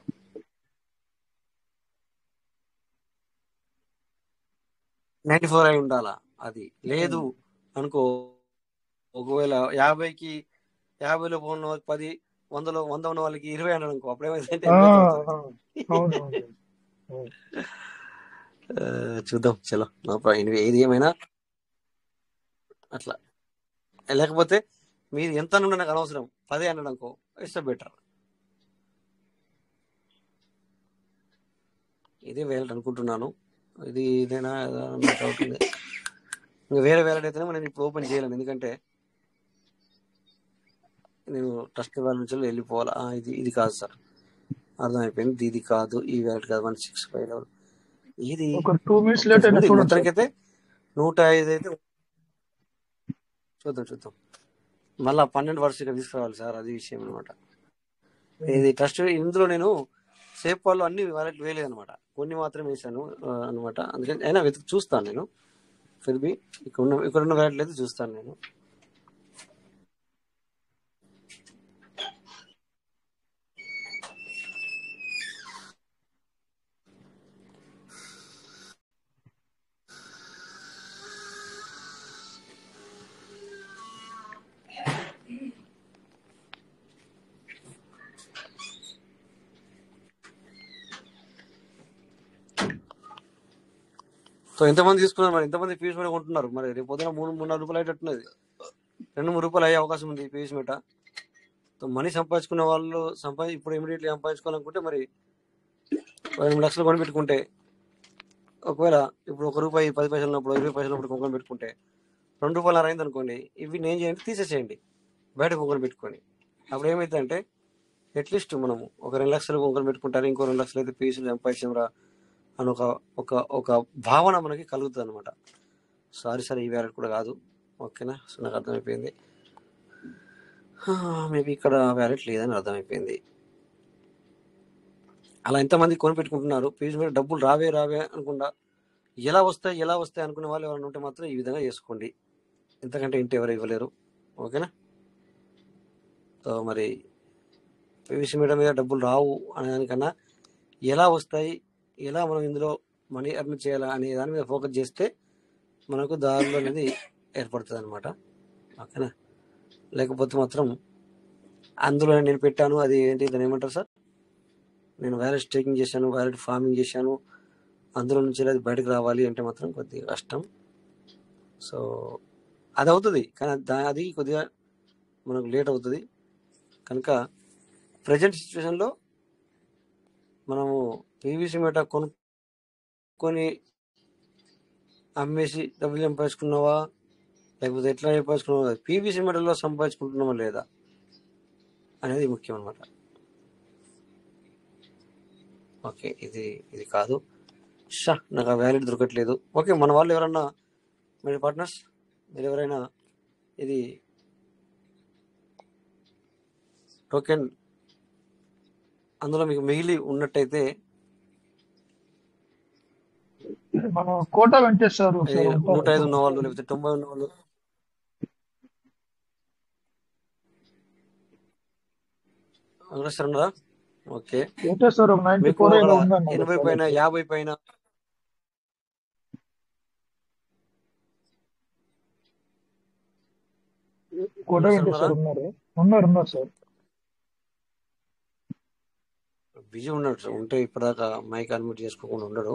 Speaker 3: 94 అయి ఉండాలా? అది లేదు అనుకో, ఒకవేళ 50లో ఉన్న 10, 100లో 100 ఉన్న వాళ్ళకి 20 అన్నాడు అనుకో, అప్పుడేమైందంటే చూద్దాం. చలో ఏది ఏమైనా అట్లా, లేకపోతే మీరు ఎంత నుండి నాకు అనవసరం, 10 అన్నాడు అనుకో, ఇట్స్ బెటర్. ఇదే వ్యాలెట్ అనుకుంటున్నాను, ఇది ఇదేనా డౌట్ ఉంది. ఇంకా వేరే వ్యాలెట్ అయితేనే నేను ఇప్పుడు ఓపెన్ చేయలేను, ఎందుకంటే నేను ట్రస్ట్ వ్యాలెట్ నుంచి వెళ్ళిపోవాలా. ఇది కాదు సార్, అర్థమైపోయింది, ఇది కాదు, ఈ వ్యాలెట్ కాదు. 165 ఇది మొత్తానికైతే 105 అయితే చూద్దాం. మళ్ళా 12 వర్షం ఇక్కడ తీసుకురావాలి సార్, అది విషయం అనమాట. ఇది ట్రస్ట్ ఇందులో నేను సేఫ్ వాళ్ళు అన్ని వ్యాలెట్లు వేయలేదు అనమాట, కొన్ని మాత్రం వేసాను అనమాట. అందుకని అయినా చూస్తాను నేను, ఫిర్బి ఇక్కడ ఉన్న వ్యాలెట్లు అయితే చూస్తాను నేను. సో ఎంతమంది తీసుకున్నారు మరి, ఎంతమంది పీస్ మీద కొంటున్నారు మరి? రేపు పొద్దున 3-4 రూపాయలు అయ్యేటట్టున్నది, 2-3 రూపాయలు అయ్యే అవకాశం ఉంది పీస్ మీట. మనీ సంపాదించుకునే వాళ్ళు ఇప్పుడు ఇమీడియట్లీ సంపాదించుకోవాలనుకుంటే మరి 2 లక్షలు కొని పెట్టుకుంటే, ఒకవేళ ఇప్పుడు 1 రూపాయి 10 పైసలు ఉన్నప్పుడు 20 పైసలు ఉన్నప్పుడు కొనుక్కొని పెట్టుకుంటే 2 రూపాయలు అయింది అనుకోండి, ఇవి నేను చేయండి తీసేసేయండి, బయట కొనుక్కొని పెట్టుకొని. అప్పుడు ఏమైందంటే అట్లీస్ట్ మనము ఒక 2 లక్షలు కొనుక్కొని పెట్టుకుంటారు, ఇంకో 2 లక్షలు అయితే పీసులు సంపాదించరా అని ఒక భావన మనకి కలుగుతుంది అనమాట. సారీ ఈ వ్యాలెట్ కూడా కాదు, ఓకేనా? సో నాకు అర్థమైపోయింది, మేబీ ఇక్కడ వ్యాలెట్ లేదని అర్థమైపోయింది. అలా ఎంతమంది కొని పెట్టుకుంటున్నారు, పీస్ మీద డబ్బులు రావే అనుకుండా ఎలా వస్తాయి అనుకునే వాళ్ళు ఎవరైనా ఉంటే మాత్రం ఈ విధంగా చేసుకోండి, ఎంతకంటే ఇంటి ఎవరు ఇవ్వలేరు, ఓకేనా? సో మరి పీవీసీ మీడియా మీద డబ్బులు రావు అనే దానికన్నా ఎలా వస్తాయి, ఎలా మనం ఇందులో మనీ ఎర్న్ చేయాలా అనే దాని మీద ఫోకస్ చేస్తే మనకు దారిలో అనేది ఏర్పడుతుంది అనమాట, ఓకేనా? లేకపోతే మాత్రం అందులో నేను పెట్టాను, అది ఏంటి దాన్ని ఏమంటారు సార్, నేను వ్యాలెట్ స్టేకింగ్ చేశాను, వ్యాలెట్ ఫార్మింగ్ చేశాను, అందులో నుంచి అది బయటకు రావాలి అంటే మాత్రం కొద్దిగా కష్టం. సో అది అవుతుంది, కానీ అది కొద్దిగా మనకు లేట్ అవుతుంది. కనుక ప్రజెంట్ సిచ్యువేషన్లో మనము పీవీసీ మెటా కొనుక్కొని అమ్మేసి డబ్బులు సంపాదించుకున్నావా, లేకపోతే ఎట్లా సంపాదించుకున్నావా, పీవీసీ మెటల్లో సంపాదించుకుంటున్నావా లేదా అనేది ముఖ్యం అనమాట. ఓకే, ఇది కాదు, నాకు ఆ వ్యాలిడ్ దొరకట్లేదు. ఓకే, మన వాళ్ళు ఎవరన్నా, మరి పార్ట్నర్స్ మీరు ఎవరైనా ఇది టోకెన్ అందులో మీకు మిగిలి ఉన్నట్టయితే
Speaker 5: మన కోటా వెంకటేశ్వర
Speaker 3: 105 ఉన్న వాళ్ళు లేకపోతే 90 ఉన్న వాళ్ళు వెంకటేశ్వర ఉన్నారా? ఓకే,
Speaker 5: వెంకటేశ్వర
Speaker 3: మీకు 80 పైన 50 పైన
Speaker 5: కోటా వెంకటేశ్వర ఉన్నారు సార్.
Speaker 3: బిజీ ఉన్నాడు ఉంటే ఇప్పటిదాకా మైక్ అన్మ్యూట్ చేసుకోకుండా ఉండడు.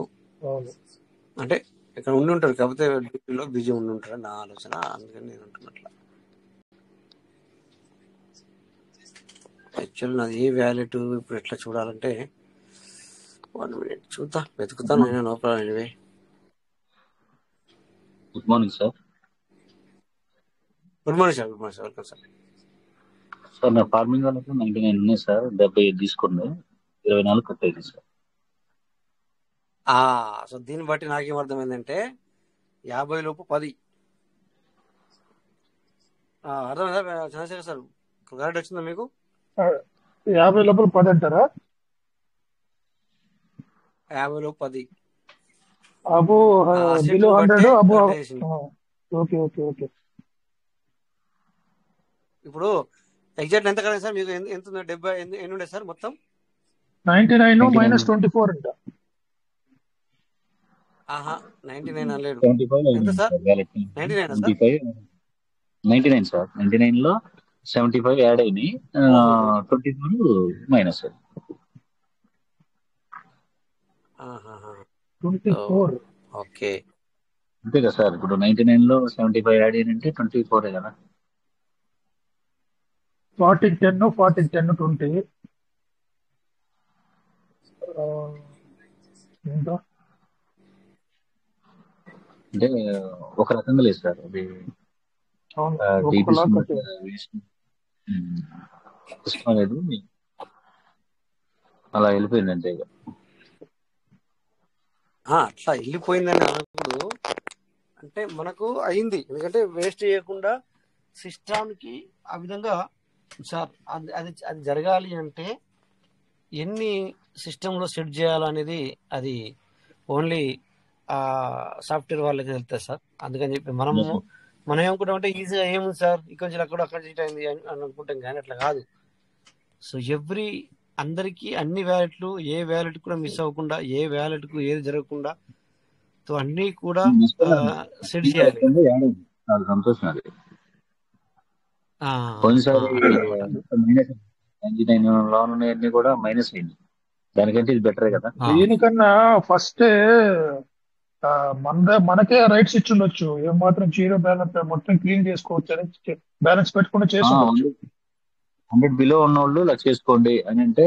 Speaker 3: అంటే ఇక్కడ ఉండి ఉంటారు, కాకపోతే డ్యూటీలో బిజీ ఉండి ఉంటారు నా ఆలోచన, అందుకని నేను అంటున్నట్ల. యాక్చువల్ నాది ఏ వ్యాలెట్ ఇప్పుడు ఎట్లా చూడాలంటే 1 minute చూద్దా, వెతుకుతాను నేను. No problem. Anyway,
Speaker 6: good morning sir.
Speaker 3: Good morning sir. Good morning sir. Welcome sir.
Speaker 6: Sir నా ఫార్మింగ్ వాళ్ళకి 99 ఉన్నాయి సార్, 75 తీసుకుంది, 24 కట్ అయింది సార్.
Speaker 3: సో దీన్ని బట్టి నాకేం అర్థమైందంటే 50 లోపు 10 అర్థమైందా చంద్రశేఖర్ సార్? క్లారిటీ వచ్చిందా మీకు?
Speaker 5: 50 లోపల 10 అంటారా?
Speaker 3: 50 లోపు 10
Speaker 5: above below 100 above. Okay okay okay.
Speaker 3: ఇప్పుడు ఎగ్జాక్ట్ ఎంత కదా సార్ మీకు? ఎంత 70 ఎన్ని ఉండే సార్ మొత్తం?
Speaker 5: 99 మైనస్ 24 అంట.
Speaker 3: 99 అనలేడు.
Speaker 6: 75
Speaker 3: ఎంత సార్?
Speaker 6: 99 సార్. 99 లో 75 యాడ్ అయినాయి, 24 మైనస్.
Speaker 5: 24.
Speaker 3: ఓకే,
Speaker 6: అంతే కదా సార్. ఇప్పుడు 99 లో 75 యాడ్ అయినంటే 24 కదా.
Speaker 5: 40 10 40 10 20 ఎంత
Speaker 6: అంటే ఒక రకంగా లేదు సార్ అది. ఇష్టం లేదు, అలా వెళ్ళిపోయింది అంతే. ఇక
Speaker 3: అట్లా వెళ్ళిపోయిందని అన్నప్పుడు అంటే మనకు అయింది, ఎందుకంటే వేస్ట్ చేయకుండా సిస్టానికి ఆ విధంగా సార్ అది జరగాలి అంటే ఎన్ని సిస్టంలో సెట్ చేయాలనేది అది ఓన్లీ సాఫ్ట్వేర్ వాళ్ళకి వెళ్తుంది సార్. అందుకని చెప్పి మనం ఏమనుకుంటాం అంటే ఈజీగా ఏముంది సార్, కొంచెం అక్కడ చీట్ అయింది అని అనుకుంటాం, కానీ అట్లా కాదు. సో అందరికీ అన్ని వ్యాలెట్లు, ఏ వ్యాలెట్ కూడా మిస్ అవ్వకుండా, ఏ వ్యాలెట్ కు ఏది జరగకుండా అన్ని కూడా సెట్ చేయాలి.
Speaker 6: సంతోషం. అది కొన్నిసారి 99 లో ఉన్నాయన్నీ కూడా మైనస్ అయింది, దానికంటే ఇది బెటరే కదా.
Speaker 5: దీనికన్నా ఫస్ట్ మనకే రైట్స్ ఇచ్చి ఉండొచ్చు, ఏమాత్రం జీరో బ్యాలెన్స్ మొత్తం క్లీన్ చేసుకోవచ్చు అని బ్యాలెన్స్ పెట్టుకుంటే చేసి
Speaker 6: 100 బిలో ఉన్న వాళ్ళు ఇలా చేసుకోండి అని అంటే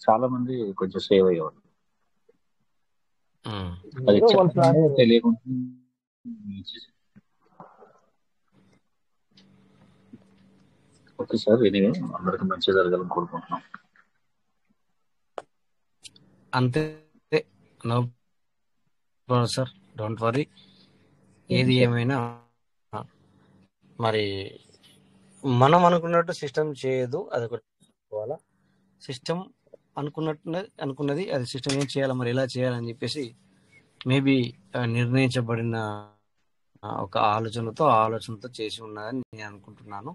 Speaker 6: చాలా మంది కొంచెం సేవ్ అయ్యేవాళ్ళు. అది తెలియకుండా ఓకే సార్. ఎనీవే అందరికి మంచి జరగాలని కోరుకుంటున్నాం.
Speaker 3: అంతే, no problem sir, don't worry. ఏది ఏమైనా మరి మనం అనుకున్నట్టు సిస్టమ్ చేయదు, అది ఒకటి. సిస్టమ్ అనుకున్నది అది సిస్టమ్ ఏం చేయాలి, మరి ఎలా చేయాలని చెప్పేసి మేబీ నిర్ణయించబడిన ఒక ఆలోచనతో చేసి ఉన్నదని నేను అనుకుంటున్నాను.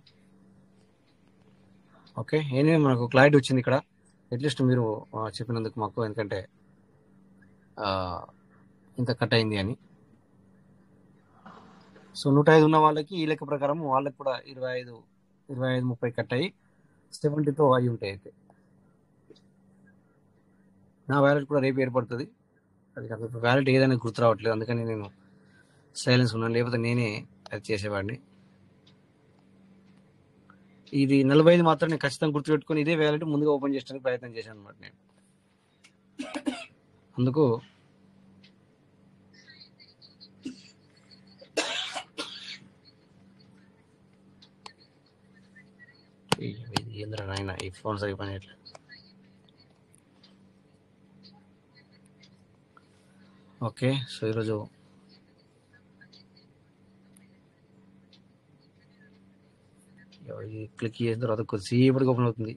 Speaker 3: ఓకే, ఎనీవే మనకు క్లారిటీ వచ్చింది ఇక్కడ, అట్లీస్ట్ మీరు చెప్పినందుకు మాకు, ఎందుకంటే ఇంత కట్ అయింది అని. సో 105 ఉన్న వాళ్ళకి ఈ లెక్క ప్రకారం వాళ్ళకి కూడా 25-30 కట్ అయ్యి 70తో అయి ఉంటాయి. అయితే నా వ్యాలెట్ కూడా రేపు ఏర్పడుతుంది, అది వ్యాలెట్ ఏదైనా గుర్తు రావట్లేదు, అందుకని నేను సైలెన్స్ ఉన్నాను, లేకపోతే నేనే అది చేసేవాడిని. ఇది 45 మాత్రం నేను ఖచ్చితంగా గుర్తుపెట్టుకొని ఇదే వేయాలంటే ముందుగా ఓపెన్ చేయడానికి ప్రయత్నం చేశాను అనమాట నేను. అందుకు ఏంద్ర నాయన ఈ ఫోన్ సరిగ్గా పని చేయట్లేదు. ఓకే, సో ఈరోజు క్లిక్ చేసిన తర్వాత కొద్దిసేపటికి ఓపెన్ అవుతుంది.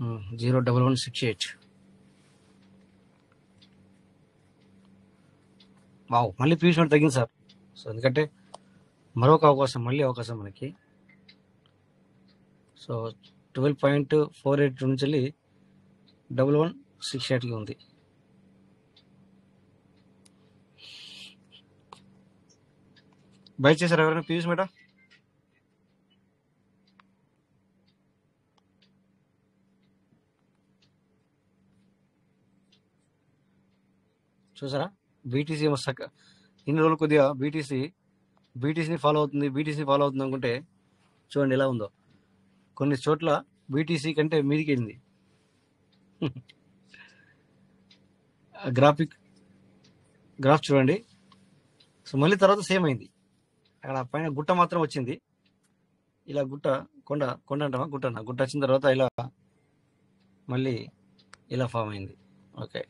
Speaker 3: Hmm, 01168. వావ్, మళ్ళీ పీస్ తగ్గింది సార్. సో ఎందుకంటే మరొక అవకాశం, మళ్ళీ అవకాశం మనకి. సో 12.48 నుంచి వెళ్ళి 1168కి ఉంది. బై చేశారు ఎవరైనా పీయూష్ మేడం? చూసారా బీటీసీ ఏమో ఇన్ని రోజులు కొద్దిగా బీటీసీని ఫాలో అవుతుంది అనుకుంటే చూడండి ఎలా ఉందో. కొన్ని చోట్ల బీటీసీ కంటే మీదికి వెళ్ళింది. గ్రాఫ్ చూడండి. సో మళ్ళీ తర్వాత సేమ్ అయింది. అక్కడ పైన గుట్ట మాత్రం వచ్చింది. ఇలా కొండ అంటామా, గుట్ట వచ్చిన తర్వాత ఇలా మళ్ళీ ఇలా ఫామ్ అయింది. ఓకే,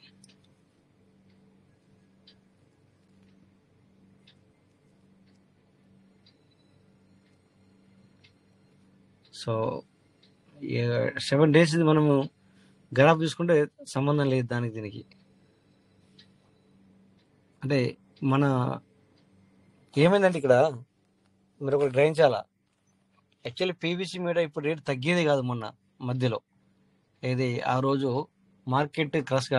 Speaker 3: సో 7 days ఇది మనము గ్రాఫ్ చూసుకుంటే సంబంధం లేదు దానికి దీనికి. అంటే మన ఏమైందంటే ఇక్కడ మీరు ఒకటి గ్రహించాలా. యాక్చువల్లీ పీవీసీ మీద ఇప్పుడు రేట్ తగ్గేది కాదు. మొన్న మధ్యలో ఏది ఆ రోజు మార్కెట్ క్రష్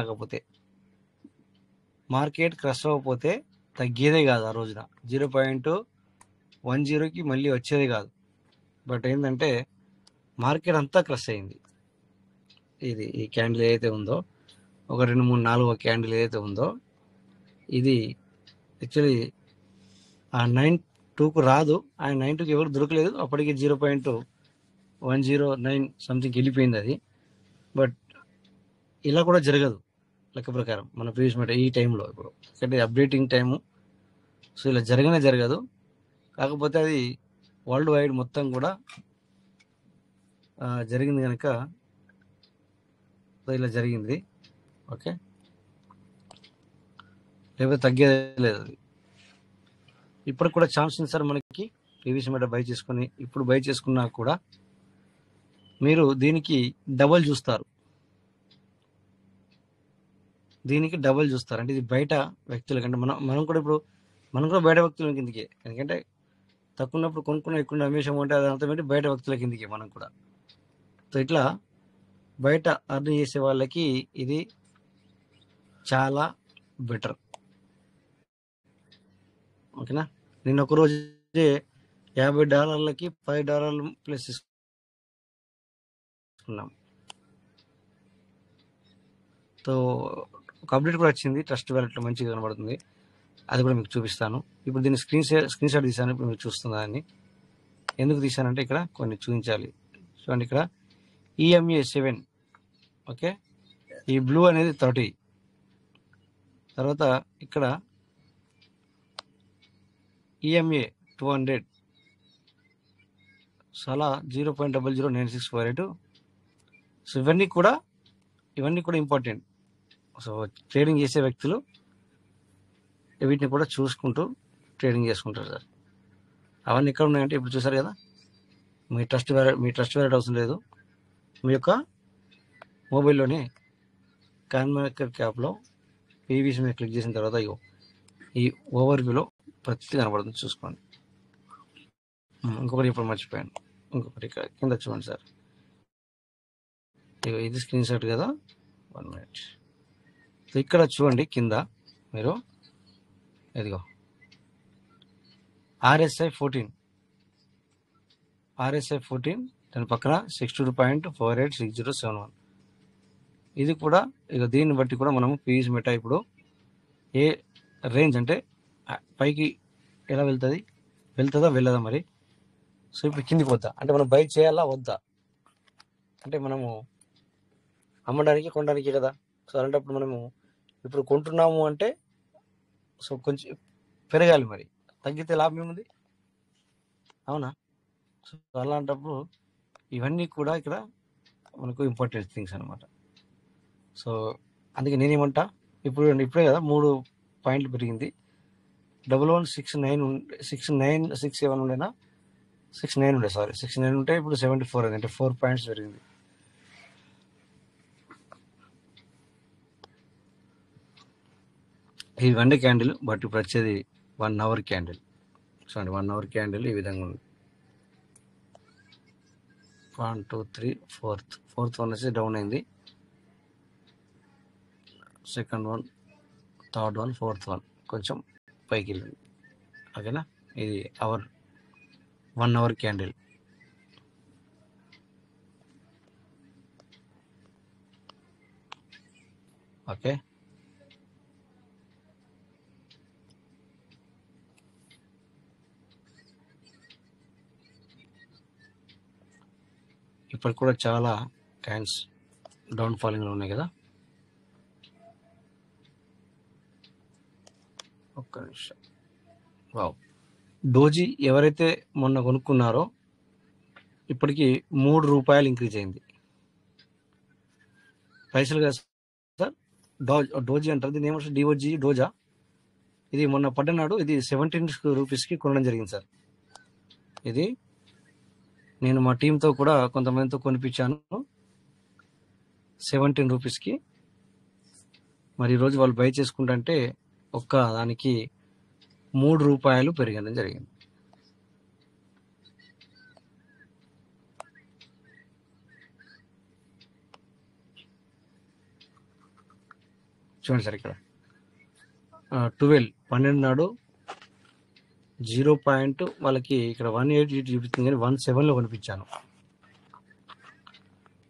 Speaker 3: అవ్వకపోతే తగ్గేదే కాదు. ఆ రోజున 0.10కి మళ్ళీ వచ్చేది కాదు. బట్ ఏంటంటే మార్కెట్ అంతా క్రష్ అయింది. ఈ క్యాండిల్ ఏదైతే ఉందో, ఒక 2, 3, 4 క్యాండిల్ ఏదైతే ఉందో, ఇది యాక్చువల్లీ ఆ 9.2కు రాదు. ఆ 9.2కి ఎవరు దొరకలేదు. అప్పటికి 0.109 సంథింగ్ వెళ్ళిపోయింది అది. బట్ ఇలా కూడా జరగదు లెక్క ప్రకారం మన ప్రీవియస్ మాట ఈ టైంలో. ఇప్పుడు ఎందుకంటే అప్డేటింగ్ టైము. సో ఇలా జరగదు. కాకపోతే అది వరల్డ్ వైడ్ మొత్తం కూడా జరిగింది కనుక ఇలా జరిగింది. ఓకే, లేకపోతే తగ్గేది లేదు అది. ఇప్పటికి కూడా ఛాన్స్ ఉంది సార్ మనకి పీవీసీ మీద బై చేసుకుని. ఇప్పుడు బై చేసుకున్నా కూడా మీరు దీనికి డబల్ చూస్తారు. అంటే ఇది బయట వ్యక్తుల కంటే మనం కూడా బయట వ్యక్తుల కిందకి. ఎందుకంటే తక్కువ ఉన్నప్పుడు కొనుక్కున్న ఎక్కువ అమ్మేషం ఉంటే అది అంతా బయట వ్యక్తుల కిందకి మనం కూడా. సో ఇట్లా బయట అర్న్ చేసే వాళ్ళకి ఇది చాలా బెటర్. ఓకేనా, నేను ఒక రోజే $50కి $10 ప్లస్ తీసుకున్నాం. సో ఒక అప్డేట్ కూడా వచ్చింది, ట్రస్ట్ వ్యాలెట్లో మంచిగా కనబడుతుంది. అది కూడా మీకు చూపిస్తాను. ఇప్పుడు దీన్ని స్క్రీన్ షాట్ తీసాను. ఇప్పుడు మీరు చూస్తున్నా అని ఎందుకు తీసానంటే ఇక్కడ కొన్ని చూపించాలి. చూడండి, ఇక్కడ EMA 7. ఓకే, ఈ బ్లూ అనేది 30. తర్వాత ఇక్కడ EMA 200. చాలా 0.009648. సో ఇవన్నీ కూడా ఇంపార్టెంట్. సో ట్రేడింగ్ చేసే వ్యక్తులు వీటిని కూడా చూసుకుంటూ ట్రేడింగ్ చేసుకుంటారు సార్. అవన్నీ ఎక్కడ ఉన్నాయంటే ఇప్పుడు చూసారు కదా, మీ ట్రస్ట్ వ్యాలెట్ అవసరం లేదు. మీ యొక్క మొబైల్లోనే కాయిన్ మార్కెట్ యాప్లో పీవీసీ మీద క్లిక్ చేసిన తర్వాత ఇగో ఈ ఓవర్ వ్యూలో ప్రతి కనబడుతుంది, చూసుకోండి. ఇంకొకటి ఇప్పుడు మర్చిపోయాను, ఇంకొకటి ఇక్కడ కింద చూడండి సార్. ఇగో ఇది స్క్రీన్ షాట్ కదా, 1 minute. సో ఇక్కడ చూడండి కింద మీరు, ఇదిగో RSI 14, దాని పక్కన 62.486071. ఇది కూడా ఇక దీన్ని బట్టి కూడా మనము పీవీసీ మెటా ఇప్పుడు ఏ రేంజ్ అంటే పైకి ఎలా వెళ్తుందా వెళ్ళదా మరి. సో ఇప్పుడు కిందికి వద్దా అంటే మనం బై చేయాలా వద్దా అంటే మనము అమ్మడానికి కొనడానికి కదా. సో అలాంటప్పుడు మనము ఇప్పుడు కొంటున్నాము అంటే సో కొంచెం పెరగాలి, మరి తగ్గితే లాభం ఏముంది, అవునా. సో అలాంటప్పుడు ఇవన్నీ కూడా ఇక్కడ మనకు ఇంపార్టెంట్ థింగ్స్ అనమాట. సో అందుకే నేనేమంటా, ఇప్పుడే కదా 3 పాయింట్లు పెరిగింది. 1169 ఉండేనా, 69 ఉండే, సారీ 69 ఉంటే ఇప్పుడు 74 అయింది, అంటే 4 పాయింట్స్ పెరిగింది. ఇది 1 డే క్యాండిల్, బట్ ఇప్పుడు వచ్చేది 1 hour క్యాండిల్. చూడండి 1 hour క్యాండిల్ ఈ విధంగా ఉంది. 1 2 3 4th వన్ వచ్చి డౌన్ అయింది, second one, third one, fourth one కొంచెం పైకి వెళ్ళింది. ఓకేనా, ఇది 1 hour క్యాండిల్. ఓకే, ఇప్పటికి కూడా చాలా క్యాన్స్ డౌన్ ఫాలింగ్లో ఉన్నాయి కదా. ఒక్క నిమిషం. వావ్, డోజీ ఎవరైతే మొన్న కొనుక్కున్నారో ఇప్పటికి ₹3 ఇంక్రీజ్ అయింది. పైసలు కదా సార్, డోజీ అంటారు దీన్ని, ఏమంటారు డిఓజీ డోజా. ఇది మొన్న పడ్డనాడు ఇది 17 రూపీస్కి కొనడం జరిగింది సార్. ఇది నేను మా టీంతో కూడా కొంతమందితో కొనిపించాను 17 రూపీస్కి. మరి ఈరోజు వాళ్ళు బై చేసుకుంటే ఒక్క దానికి ₹3 పెరగడం జరిగింది. చూడండి సార్, ఇక్కడ 12 నాడు 0 పాయింట్ వాళ్ళకి ఇక్కడ 180 చూపిస్తుంది, కానీ 17లో కొనిపించాను,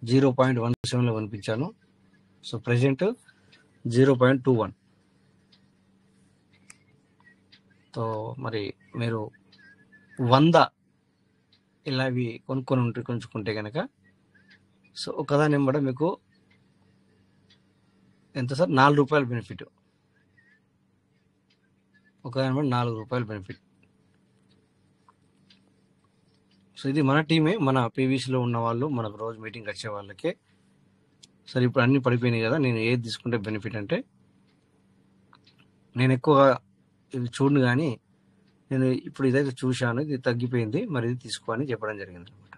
Speaker 3: 0.17లో కొనిపించాను. So present 0.21. సో మరి మీరు 100 ఇలా ఇవి కొంచుకుంటే కనుక సో ఒకదాని నెంబర్ మీకు ఎంత సార్, ₹4 బెనిఫిట్. ఒకదాని నెంబర్ ₹4 బెనిఫిట్. సో ఇది మన టీమే, మన పీవీసీలో ఉన్న వాళ్ళు, మనకు రోజు మీటింగ్ వచ్చే వాళ్ళకే. సరే ఇప్పుడు అన్నీ పడిపోయినాయి కదా, నేను ఏది తీసుకుంటే బెనిఫిట్ అంటే, నేను ఎక్కువగా ఇది చూడను, కానీ నేను ఇప్పుడు ఇదైతే చూశాను, ఇది తగ్గిపోయింది, మరి ఇది తీసుకో అని చెప్పడం జరిగింది అనమాట.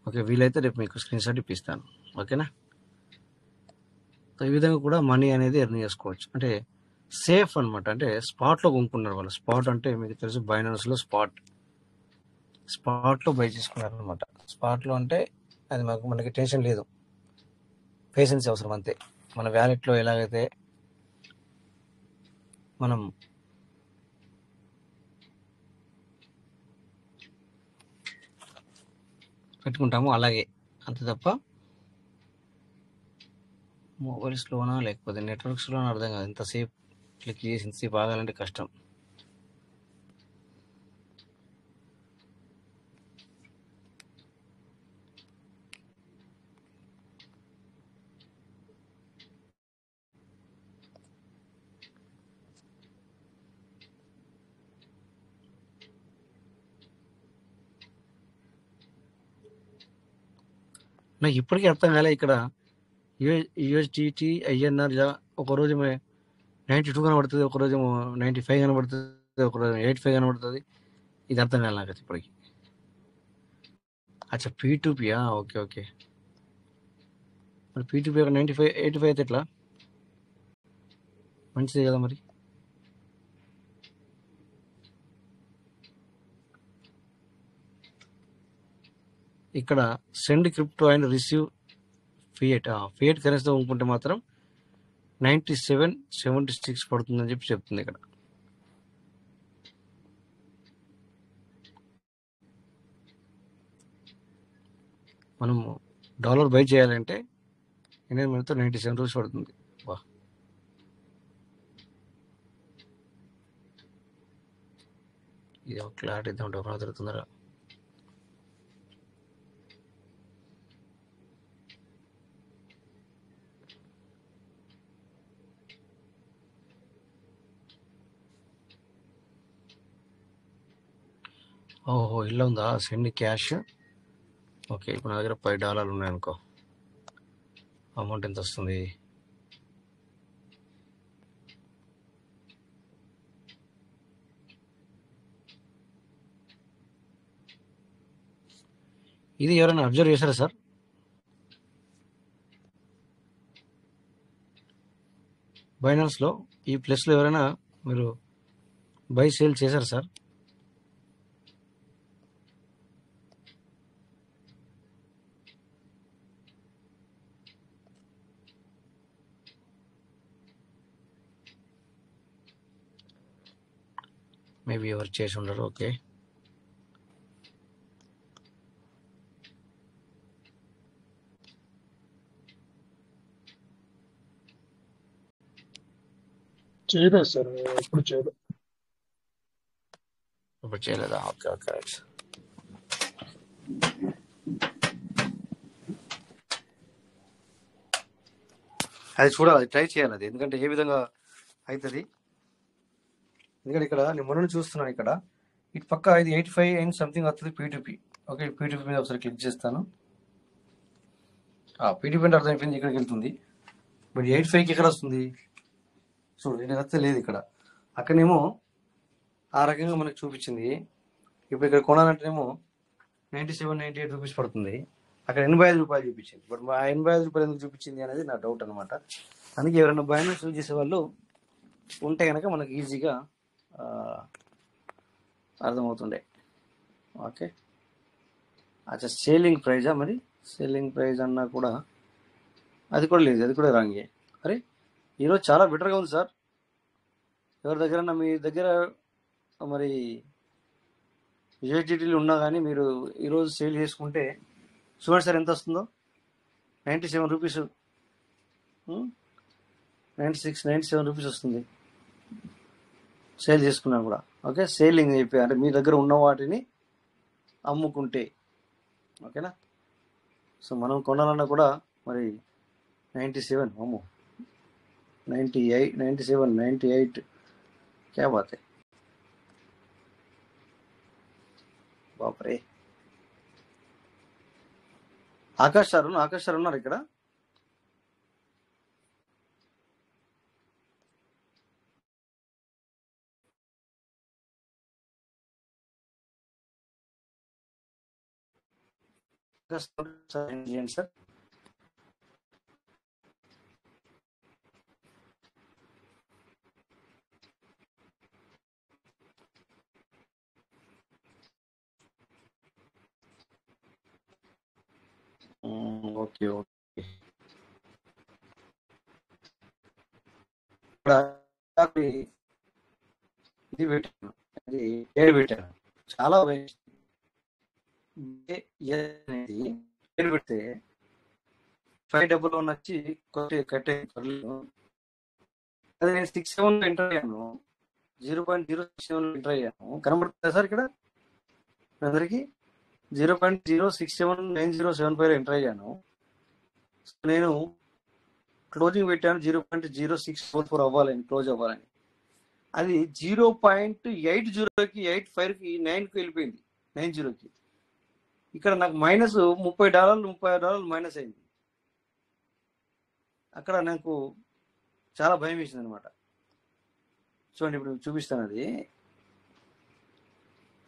Speaker 3: ఓకే, వీలైతే రేపు మీకు స్క్రీన్ షాట్ ఇప్పిస్తాను. ఓకేనా. సో ఈ విధంగా కూడా మనీ అనేది ఎర్న్ చేసుకోవచ్చు, అంటే సేఫ్ అనమాట. అంటే స్పాట్లో కొనుక్కున్నారు వాళ్ళు. స్పాట్ అంటే మీకు తెలుసు, బైనాన్స్లో స్పాట్లో బై చేసుకున్నారు అనమాట. స్పాట్లో అంటే అది మనకి టెన్షన్ లేదు, పేషెన్స్ అవసరం అంతే. మన వ్యాలెట్లో ఎలాగైతే మనం పెట్టుకుంటామో అలాగే, అంతే తప్ప మొబైల్ స్లోనా లేకపోతే నెట్వర్క్ స్లోనా అర్థం కాదు. ఇంతసేపు క్లిక్ చేసి ఇంతసేపు ఆగాలంటే కష్టం. నాకు ఇప్పటికీ అర్థం కాలే, ఇక్కడ యూఎస్డిటి ఐఎన్ఆర్ ఒకరోజు 92 కనబడుతుంది, ఒకరోజు 95 కనబడుతుంది, ఒకరోజు 85 కనబడుతుంది. ఇది అర్థం కాలే నాకు ఇప్పటికి. అచ్చా P2P, ఓకే. మరి P2P 95 85 అయితే ఎట్లా? మంచిదే కదా మరి. ఇక్కడ send crypto and receive fiat కరెన్సీతో కొనుక్కుంటే మాత్రం 97.76 పడుతుందని చెప్పి చెప్తుంది ఇక్కడ. మనము డాలర్ బై చేయాలంటే ఇండియన్ మనీతో 97 రూపీస్ పడుతుంది. వా, ఇది ఒక క్లారిటీ ఇద్దాం డబ్బులు దొరుకుతుందా. ఓహో, ఇలా ఉందా సెండ్ క్యాష్. ఓకే, ఇప్పుడు నా దగ్గర $5 ఉన్నాయనుకో, అమౌంట్ ఎంత వస్తుంది? ఇది ఎవరైనా అబ్జర్వ్ చేశారా సార్? బైనాన్స్లో ఈ ప్లస్లో ఎవరైనా మీరు బై సేల్ చేశారా సార్? మేబీ ఎవరు చేసి ఉండరు. ఓకే,
Speaker 5: చేయలేదు సార్, ఎప్పుడు చేయలేదు.
Speaker 3: ఇప్పుడు చేయలేదా? Okay okay right. అది చూడాలి, ట్రై చేయాలి అది, ఎందుకంటే ఏ విధంగా అవుతుంది. ఎందుకంటే ఇక్కడ నేను మొన్న చూస్తున్నాను, ఇక్కడ ఇటు పక్క ఇది 85 అండ్ సంథింగ్ వస్తుంది P2P. ఓకే, P2P మీద ఒకసారి క్లిక్ చేస్తాను. P2P అంటే అర్థమైపోయింది, ఇక్కడికి వెళ్తుంది. బట్ 85కి ఎక్కడ వస్తుంది చూడు, నేను వస్తే లేదు ఇక్కడ. అక్కడనేమో ఆ రకంగా మనకు చూపించింది. ఇప్పుడు ఇక్కడ కొనాలంటేనేమో 97-98 రూపీస్ పడుతుంది. అక్కడ 85 రూపాయలు చూపించింది. బట్ ఆ 85 రూపాయలు ఎందుకు చూపించింది అనేది నా డౌట్ అనమాట. అందుకే ఎవరైనా బైనాన్స్ యూజ్ చేసే వాళ్ళు ఉంటే కనుక మనకు ఈజీగా అర్థమవుతుండే. ఓకే, అచ్చా, సేలింగ్ ప్రైజా మరి? సేలింగ్ ప్రైజ్ అన్నా కూడా అది కూడా లేదు, అది కూడా రాంగే. అరే, ఈరోజు చాలా బెటర్గా ఉంది సార్. ఎవరి దగ్గర మీ దగ్గర మరి యూఎస్డిటీలు ఉన్నా కానీ మీరు ఈరోజు సేల్ చేసుకుంటే చూడండి సార్ ఎంత వస్తుందో. 97 రూపీస్, 97 రూపీస్ వస్తుంది సేల్ చేసుకున్నా కూడా. ఓకే, సేలింగ్ అయిపోయి అంటే మీ దగ్గర ఉన్న వాటిని అమ్ముకుంటే. ఓకేనా, సో మనం కొనాలన్నా కూడా మరి 97 అమ్మో 98 క్యా బాత్ హై బాపరే. ఆకాష్ సార్ ఉన్నారు ఇక్కడ? చేయండి సార్. ఓకే ఓకే, ఇది పెట్టాను, అది 7 పెట్టాను. చాలా వేస్ట్ అనేది 7 పెడితే 511 వచ్చి కట్టే. అదే నేను 67 ఎంటర్ అయ్యాను, 0.067 ఎంటర్ అయ్యాను. కనబడుతుందా సార్ ఇక్కడ అందరికి? 0.0679075 ఎంటర్ అయ్యాను. నేను క్లోజింగ్ పెట్టాను 0.0644 అవ్వాలని, క్లోజ్ అవ్వాలని. అది 0.80కి 85కి 9కి వెళ్ళిపోయింది, 90కి. ఇక్కడ నాకు మైనస్ $30 మైనస్ అయింది. అక్కడ నాకు చాలా భయం వేసింది అనమాట. చూడండి, ఇప్పుడు చూపిస్తాను. అది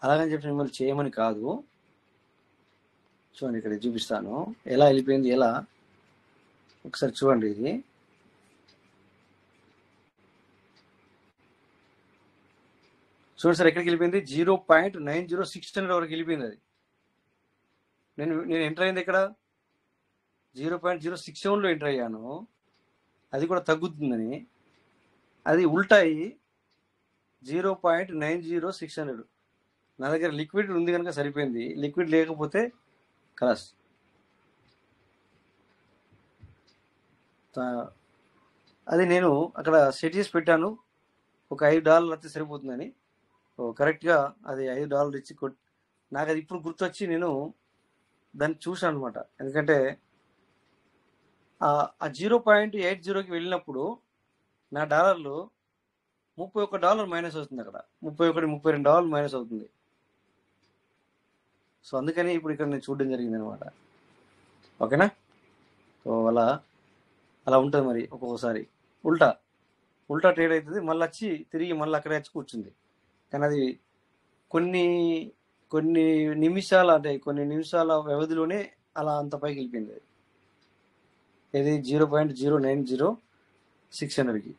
Speaker 3: అలాగని చెప్పి మిమ్మల్ని చేయమని కాదు. చూడండి, ఇక్కడ చూపిస్తాను ఎలా వెళ్ళిపోయింది, ఎలా. ఒకసారి చూడండి, ఇది చూడండి సార్ ఎక్కడికి వెళ్ళిపోయింది, 0.90600 వరకు వెళ్ళిపోయింది. అది నేను ఎంటర్ అయింది ఇక్కడ 0.067లో ఎంటర్ అయ్యాను. అది కూడా తగ్గుతుందని, అది ఉల్టా అయ్యి 0.90600. నా దగ్గర లిక్విడ్ ఉంది కనుక సరిపోయింది, లిక్విడ్ లేకపోతే కలాస్. అది నేను అక్కడ సెట్ చేసి పెట్టాను, ఒక $5 అయితే సరిపోతుందని. కరెక్ట్గా అది $5 ఇచ్చి నాకు అది ఇప్పుడు గుర్తొచ్చి నేను దాన్ని చూసాను అనమాట. ఎందుకంటే ఆ 0.80కి వెళ్ళినప్పుడు నా డాలర్లు $31 మైనస్ అవుతుంది, అక్కడ $32 మైనస్ అవుతుంది. సో అందుకని ఇప్పుడు ఇక్కడ నేను చూడడం జరిగింది అనమాట. ఓకేనా? సో అలా ఉంటుంది మరి. ఒక్కొక్కసారి ఉల్టా ట్రేడ్ అవుతుంది, మళ్ళీ వచ్చి తిరిగి మళ్ళీ అక్కడే వచ్చి కూర్చుంది. కానీ అది కొన్ని నిమిషాల వ్యవధిలోనే అలా అంత పైకి వెళ్ళిపోయింది. ఇది 0.090600కి.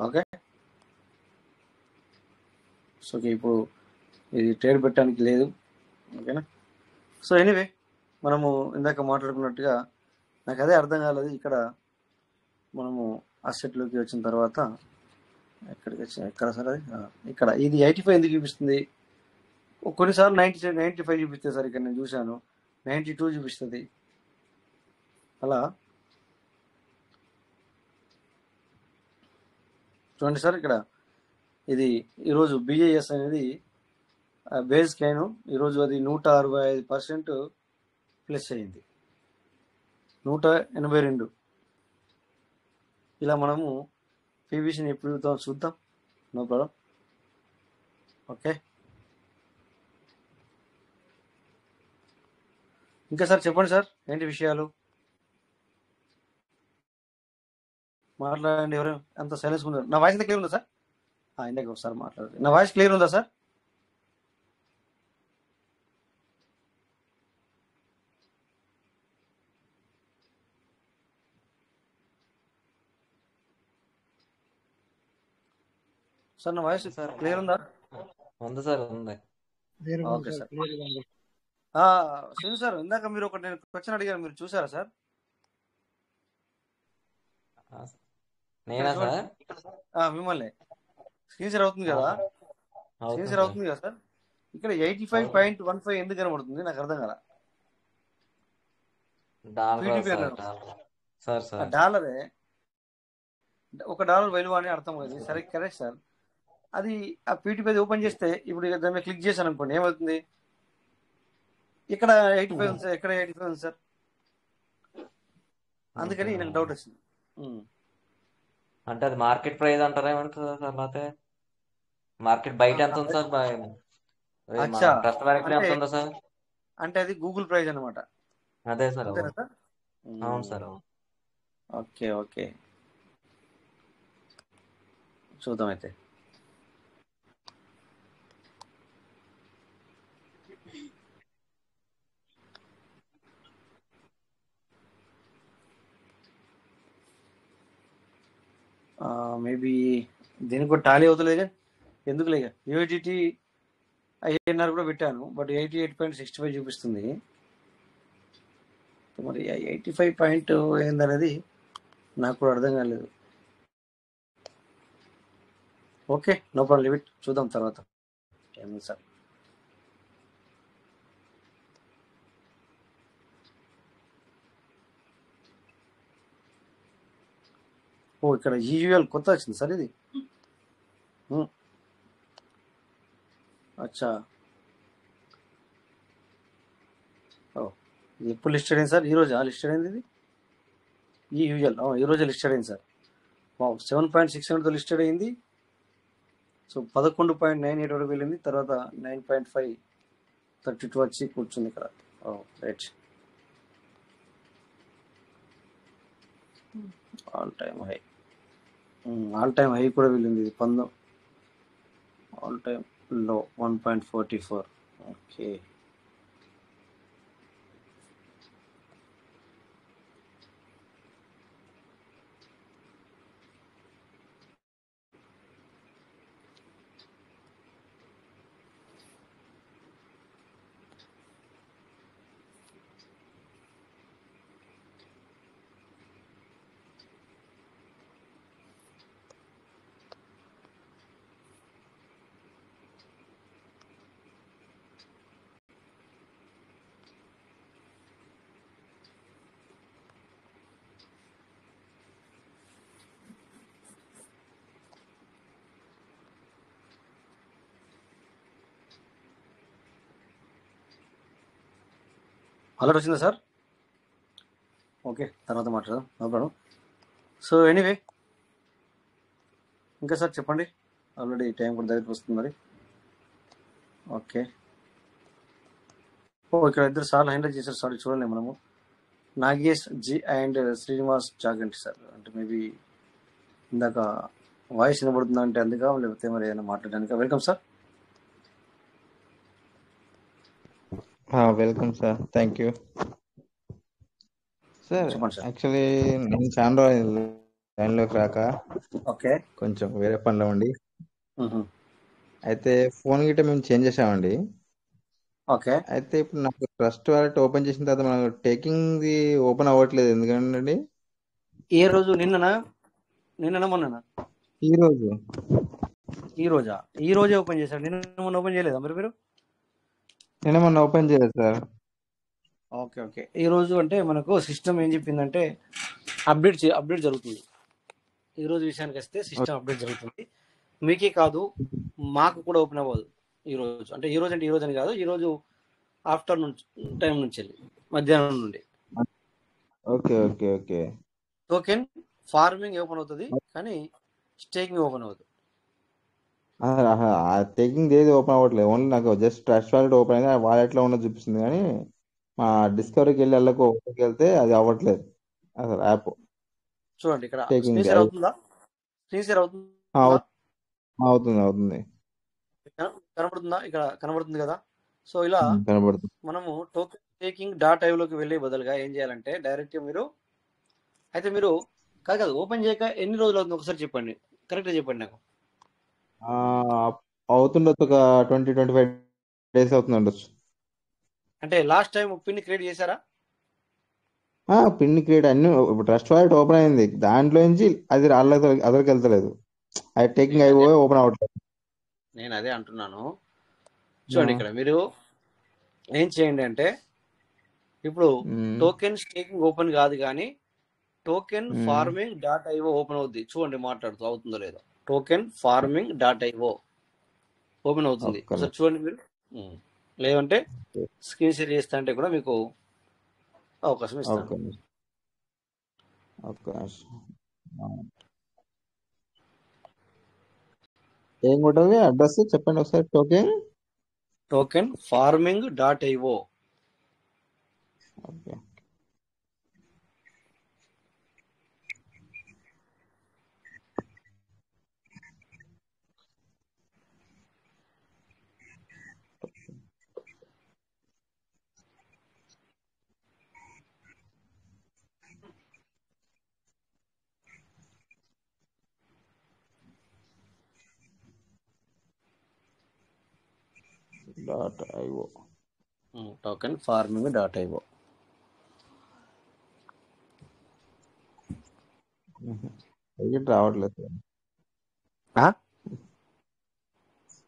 Speaker 3: ఓకే, సో ఇప్పుడు ఇది ట్రేడ్ పెట్టడానికి లేదు. ఓకేనా? సో ఎనీవే, మనము ఇందాక మాట్లాడుకున్నట్టుగా నాకు అదే అర్థం కాలేదు. ఇక్కడ మనము అసెట్లోకి వచ్చిన తర్వాత ఎక్కడ సార్ అది ఇక్కడ ఇది 85 ఎందుకు చూపిస్తుంది? కొన్నిసార్లు 95 చూపిస్తుంది సార్. ఇక్కడ నేను చూశాను 92 చూపిస్తుంది. అలా చూడండి సార్, ఇక్కడ ఇది ఈరోజు బిఐఎస్ అనేది బేస్ కాయిన్, ఈరోజు అది 165% ప్లస్ అయింది, 182. ఇలా మనము పీవీసీని ఎప్పుడు చూద్దాం, నో ప్రాబ్లం. ఓకే, ఇంకా సార్ చెప్పండి సార్, ఏంటి విషయాలు మాట్లాడండి. ఎవరు అంత సైలెన్స్ ఉన్నారు? నా వాయిస్ క్లియర్ ఉందా సార్? ఇందాక ఒకసారి మాట్లాడండి. నా వాయిస్ క్లియర్ ఉందా సార్? సార్ నా వాయిస్ క్లియర్ ఉందా?
Speaker 4: ఉంది సార్, ఉంది.
Speaker 3: Okay sir. శ్రీను సార్, ఇందాక మీరు ఒక నేను క్వశ్చన్ అడిగాను, మీరు చూసారా సార్?
Speaker 4: నేనా సార్?
Speaker 3: మిమ్మల్ని. స్క్రీన్ షేర్ అవుతుంది కదా? స్క్రీన్ షేర్ అవుతుంది కదా సార్? ఇక్కడ 85.15 ఎందుకు కనబడుతుంది నాకు అర్థం కదా. డాలరే $1 విలువ అని అర్థం అవుతుంది. సరే, కరెక్ట్ సార్. అది ఆ పీటీపీ ఓపెన్ చేస్తే ఇప్పుడు దాని మీద క్లిక్ చేశాను అనుకోండి, ఏమవుతుంది? ఇక్కడ 85 ఉంది సార్, ఎక్కడ 85 ఉంది సార్? అందుకని నాకు డౌట్ వచ్చింది.
Speaker 4: అంటే అది మార్కెట్ ప్రైస్ అంటారా ఏమంటారు సార్? లేకపోతే మార్కెట్ బయట ఎంత ఉంది సార్? ట్రస్ట్ డైరెక్ట్ ఎంత ఉందా సార్?
Speaker 3: అంటే అది గూగుల్ ప్రైస్ అనమాట.
Speaker 4: అదే సార్.
Speaker 3: అవును సార్. ఓకే ఓకే, చూద్దాం అయితే. మేబీ దీనికి కూడా టాలీ అవుతలేదు, ఎందుకు లేక యూఐడిటీ INR కూడా పెట్టాను, బట్ 88.65 చూపిస్తుంది. మరి 85 పాయింట్ ఏందనేది నాకు కూడా అర్థం కాలేదు. ఓకే, నో ప్రాబ్లం, లిమిట్ చూద్దాం తర్వాత ఏమి సార్. ఇక్కడ యూజువల్ కొత్త వచ్చింది సార్ ఇది. అచ్చా, ఇది ఎప్పుడు లిస్టెడ్ అయింది సార్? ఈరోజు లిస్టెడ్ అయింది ఇది. ఈరోజు లిస్టెడ్ అయింది సార్. 7.600తో లిస్టెడ్ అయింది. సో 11.98 వరకు వెళ్ళింది, తర్వాత 9.532 వచ్చి కూర్చుంది ఇక్కడ. రైట్, ఆల్ టైమ్ హై కూడా వెళ్ళింది ఇది. ఆల్ టైమ్ లో 1.44. ఓకే, అలర్ట్ వచ్చిందా సార్? ఓకే, తర్వాత మాట్లాడదాం, నో ప్రాబ్లం. సో ఎనీవే, ఇంకా సార్ చెప్పండి, ఆల్రెడీ టైం కూడా దగ్గరికి వస్తుంది మరి. ఓకే, ఇక్కడ ఇద్దరు సార్లు హ్యాండిల్ చేశారు, సారీ చూడలేము మనము. Nagesh G and Srinivas Jaganti sir, అంటే మేబీ ఇందాక వాయిస్ వినబడుతుందా అంటే అందుక, లేకపోతే మరి ఏదైనా మాట్లాడడానికి. Welcome sir.
Speaker 7: Welcome sir, thank you sir.
Speaker 3: చెప్పండి సార్.
Speaker 7: యాక్చువల్లీ నేను చాలా రోజులు లైన్లోకి రాక
Speaker 3: ఓకే,
Speaker 7: కొంచెం వేరే పనిలో ఉండి, అయితే ఫోన్ గిట్ట మేము చేంజ్ చేసామండి.
Speaker 3: ఓకే,
Speaker 7: అయితే ఇప్పుడు నాకు ట్రస్ట్ వాలెట్ ఓపెన్ చేసిన తర్వాత మనకు టేకింగ్ ఓపెన్ అవ్వట్లేదు, ఎందుకండి?
Speaker 3: ఏ రోజు? నిన్ననా మొన్ననా?
Speaker 7: ఈ రోజు.
Speaker 3: ఈ రోజా? ఈ రోజే ఓపెన్ చేశారు, నిన్న మొన్న ఓపెన్ చేయలేదా మరి మీరు?
Speaker 7: నిన్న మొన్న ఓపెన్ చేయలేదు సార్.
Speaker 3: ఓకే ఓకే, ఈ రోజు అంటే మనకు సిస్టమ్ ఏం చెప్పిందంటే అప్డేట్ జరుగుతుంది. ఈ రోజు విషయానికి వస్తే సిస్టమ్ అప్డేట్ జరుగుతుంది. మీకే కాదు, మాకు కూడా ఓపెన్ అవ్వదు ఈ రోజు. అంటే ఈ రోజు అంటే ఈ రోజు అని కాదు, ఈ రోజు ఆఫ్టర్నూన్ టైం నుంచి వెళ్ళి మధ్యాహ్నం నుండి.
Speaker 7: Okay okay okay.
Speaker 3: Token farming open అవుతుంది, కానీ స్టేకింగ్ ఓపెన్ అవ్వదు.
Speaker 7: టేకింగ్ ఏది ఓపెన్ అవ్వట్లేదు, ఓన్లీ నాకు జస్ట్ ట్రస్ట్ వాలెట్ ఓపెన్ అయింది, వాలెట్లో ఉన్నది చూపిస్తుంది, కానీ మా డిస్కవరీకి వెళ్ళి వెళ్ళకు ఓపెన్కి వెళ్తే అది అవ్వట్లేదు అసలు యాప్.
Speaker 3: చూడండి ఇక్కడ
Speaker 7: టేకింగ్
Speaker 3: స్క్రీన్ షేర్ అవుతుందా? స్క్రీన్ షేర్ అవుతుందా?
Speaker 7: అవుతుంది అవుతుంది.
Speaker 3: కనబడుతుందా? ఇక్కడ కనబడుతుంది కదా. సో ఇలా
Speaker 7: కనబడుతుంది.
Speaker 3: మనము టోకెన్ టేకింగ్ డాట్ ఐవ్లోకి వెళ్ళే బదులుగా ఏం చేయాలంటే డైరెక్ట్ మీరు కాదు ఓపెన్ చేయక ఎన్ని రోజులు అవుతుంది ఒకసారి చెప్పండి, కరెక్ట్గా చెప్పండి నాకు.
Speaker 7: అవుతుండొచ్చు, ఒక 20-25 days అవుతుంది ఉండొచ్చు.
Speaker 3: అంటే లాస్ట్ టైం పిన్ క్రియేట్ చేశారా?
Speaker 7: పిన్ క్రియేట్ అన్ని ట్రస్ట్ వాలెట్ ఓపెన్ అయింది, దాంట్లో నుంచి అది అదరికి వెళ్తలేదు, అది టేకింగ్ అయిపోయి ఓపెన్ అవ్వట్లేదు.
Speaker 3: నేను అదే అంటున్నాను. చూడండి ఇక్కడ మీరు ఏం చేయండి అంటే, ఇప్పుడు టోకెన్ స్టేకింగ్ ఓపెన్ కాదు, కానీ token farming dot IO open అవుద్ది. చూడండి మాట్లాడుతూ అవుతుందో లేదో. Token farming dot IO open అవుతుంది, ఒకసారి చూడండి మీరు. లేదంటే స్క్రీన్ షేర్ చేస్తా అంటే కూడా మీకు అవకాశం ఇస్తాను.
Speaker 7: ఏం కొట్టాలి అడ్రస్ చెప్పండి ఒకసారి. Token
Speaker 3: farming dot IO.
Speaker 7: Okay, .io.
Speaker 3: Token farming dot IO.
Speaker 7: అది రావట్లేదు,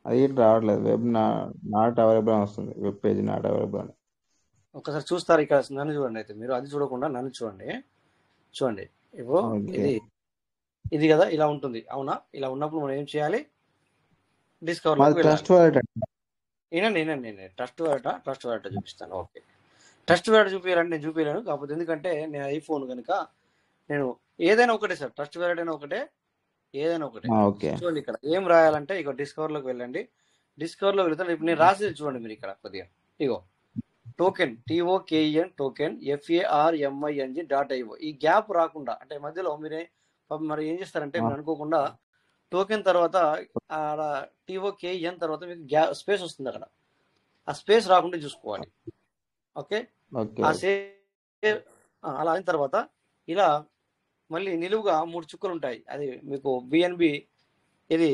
Speaker 7: అది రావట్లేదు. వెబ్ నాట్ అవైలబుల్ అని వస్తుంది, వెబ్ పేజ్ నాట్ అవైలబుల్ అని.
Speaker 3: ఒకసారి చూస్తారు ఇక్కడ, నన్ను చూడండి. అయితే మీరు అది చూడకుండా నన్ను చూడండి. ఇప్పుడు ఇది కదా ఇలా ఉంటుంది, అవునా? ఇలా ఉన్నప్పుడు మనం ఏం చేయాలి? డిస్కవర్
Speaker 7: ట్రస్ట్ వాలెట్
Speaker 3: వినండి ట్రస్ట్ వాలెట్ చూపిస్తాను. ఓకే, ట్రస్ట్ వాలెట్ చూపించాలంటే నేను చూపించలేను, కాకపోతే ఎందుకంటే నేను ఐఫోన్ కనుక నేను ఏదైనా ఒకటే సార్, ట్రస్ట్ వాలెట్ అయినా ఒకటే, ఏదైనా ఒకటే. చూడండి ఇక్కడ ఏం రాయాలంటే, ఇక డిస్కవర్లోకి వెళ్ళండి. డిస్కవర్లోకి వెళ్తాను. ఇప్పుడు నేను రాసేది చూడండి మీరు ఇక్కడ కొద్దిగా. ఇగో token TOKEN token FARMING dot IO. ఈ గ్యాప్ రాకుండా, అంటే మధ్యలో మీరే మరి ఏం చేస్తారంటే, మీరు అనుకోకుండా టోకెన్ తర్వాత TOKEN తర్వాత మీకు స్పేస్ వస్తుంది అక్కడ, ఆ స్పేస్ రాకుండా చూసుకోవాలి. ఓకే, అలా అయిన తర్వాత ఇలా మళ్ళీ నిలువుగా 3 చుక్కలు ఉంటాయి, అది మీకు BNB, ఇది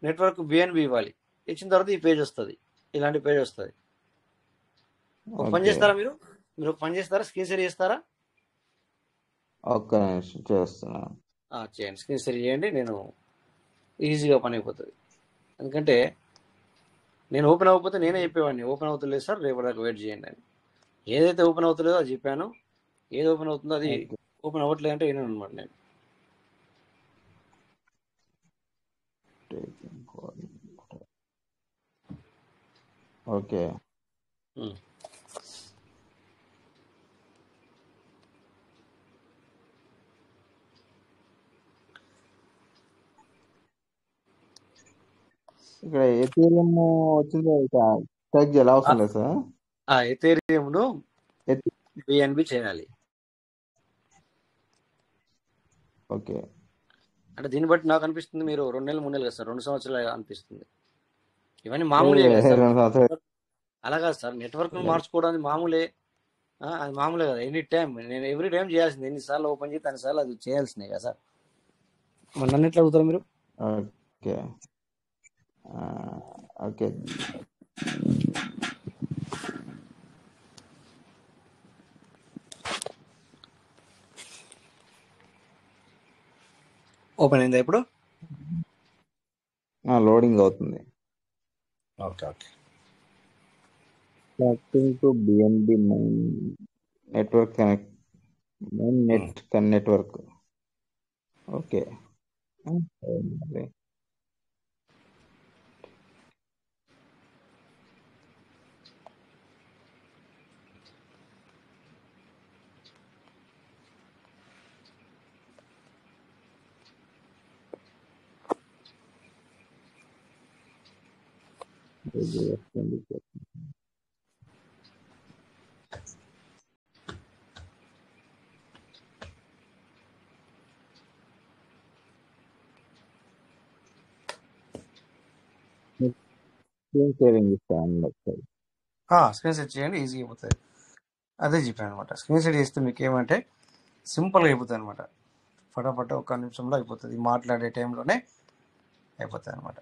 Speaker 3: నెట్వర్క్ BNB ఇవ్వాలి. ఇచ్చిన తర్వాత ఈ పేజ్ వస్తుంది, ఇలాంటి పేజ్ వస్తుంది. ఒక పని చేస్తారా మీరు ఒక పని చేస్తారా? స్క్రీన్ షేర్ చేస్తారా? చేయండి, స్క్రీన్ షేర్ చేయండి. నేను ఈజీగా పని అయిపోతుంది. ఎందుకంటే నేను ఓపెన్ అవ్వకపోతే నేనే చెప్పేవాడిని, ఓపెన్ అవుతలేదు సార్, రేపటి దాకా వెయిట్ చేయండి అని. ఏదైతే ఓపెన్ అవుతలేదో అది చెప్పాను, ఏది ఓపెన్ అవుతుందో అది ఓపెన్ అవ్వట్లేదు అంటే విన్నాను అనమాట నేను.
Speaker 7: ఓకే, ఇక్కడ ఎథీరియం వచ్చింది, ట్యాగ్ చేయాలి అవసరం లేదు సార్.
Speaker 3: ఆ ఎథేరియంను
Speaker 7: ఎథి-
Speaker 3: బిఎన్బి చేయాలి.
Speaker 7: ఓకే.
Speaker 3: అంటే దీన్ని బట్టి నాకు అనిపిస్తుంది మీరు 2 నెలలు 3 నెలలు కదా సార్, 2 సంవత్సరాలు అనిపిస్తుంది. ఇవన్నీ
Speaker 7: లేదు
Speaker 3: మామూలే కదా సార్.
Speaker 7: 2 సంవత్సరాలు.
Speaker 3: అలా కాదు సార్, నెట్వర్క్ మార్చుకోవడానికి మామూలే. అది మామూలే కదా. ఎనీ టైం నేను ఎవ్రీ టైం చేయాల్సింది, ఎన్నిసార్లు ఓపెన్ చేస్తే అన్నిసార్లు అది చేయాల్సిందే కదా సార్. మరి నన్ను ఎట్లా అడుగుతారు మీరు?
Speaker 7: Okay okay.
Speaker 3: ఓపెన్ అయిందా ఇప్పుడు?
Speaker 7: లోడింగ్ అవుతుంది.
Speaker 3: Okay okay.
Speaker 7: Connecting to BNB main network network. Okay. Screen sharing ఇస్తాను ఒకసారి.
Speaker 3: స్క్రీన్ సెట్ చేయండి, ఈజీ అయిపోతుంది. అదే చెప్పాను అనమాట. స్క్రీన్ సెట్ చేస్తే మీకు ఏమంటే సింపుల్గా అయిపోతుంది అనమాట. ఫటాఫట 1 నిమిషంలో అయిపోతుంది, మాట్లాడే టైంలోనే అయిపోతుంది అనమాట.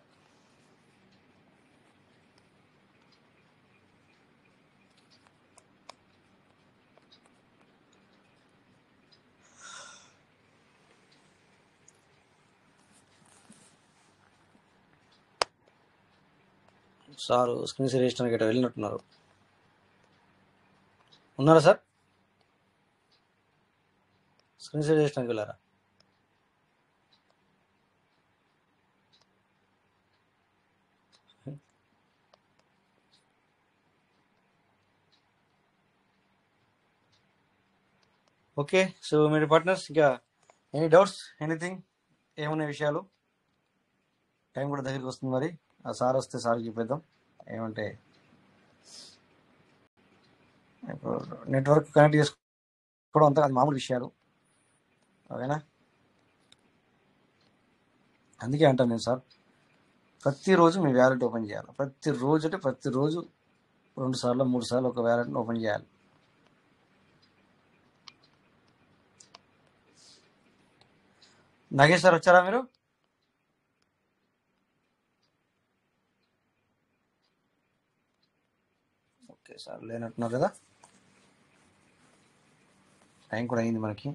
Speaker 3: సార్ స్క్రీన్ షేర్ చేసిన గట్రా వెళ్ళినట్టున్నారు. ఉన్నారా సార్? స్క్రీన్ షేర్ చేసినానికి వెళ్ళారా? ఓకే. సో మీరు పార్ట్నర్స్ ఇంకా ఎనీ డౌట్స్, ఎనీథింగ్, ఏమన్నా విషయాలు? టైం కూడా దగ్గరికి వస్తుంది, మరి ఆ సార్ వస్తే సార్కి చెప్పేద్దాం. ఏమంటే ఇప్పుడు నెట్వర్క్ కనెక్ట్ చేసుకోవడం అంతా అది మామూలు విషయాలు, ఓకేనా? అందుకే అంటాను నేను సార్, ప్రతిరోజు మీ వ్యాలెట్ ఓపెన్ చేయాలి. ప్రతిరోజు అంటే ప్రతిరోజు 2 సార్లు 3 సార్లు ఒక వ్యాలెట్ని ఓపెన్ చేయాలి. నాగేష్ సార్ వచ్చారా మీరు? ఓకే సార్, లేనట్టున్నారు కదా. టైం కూడా అయింది మనకి.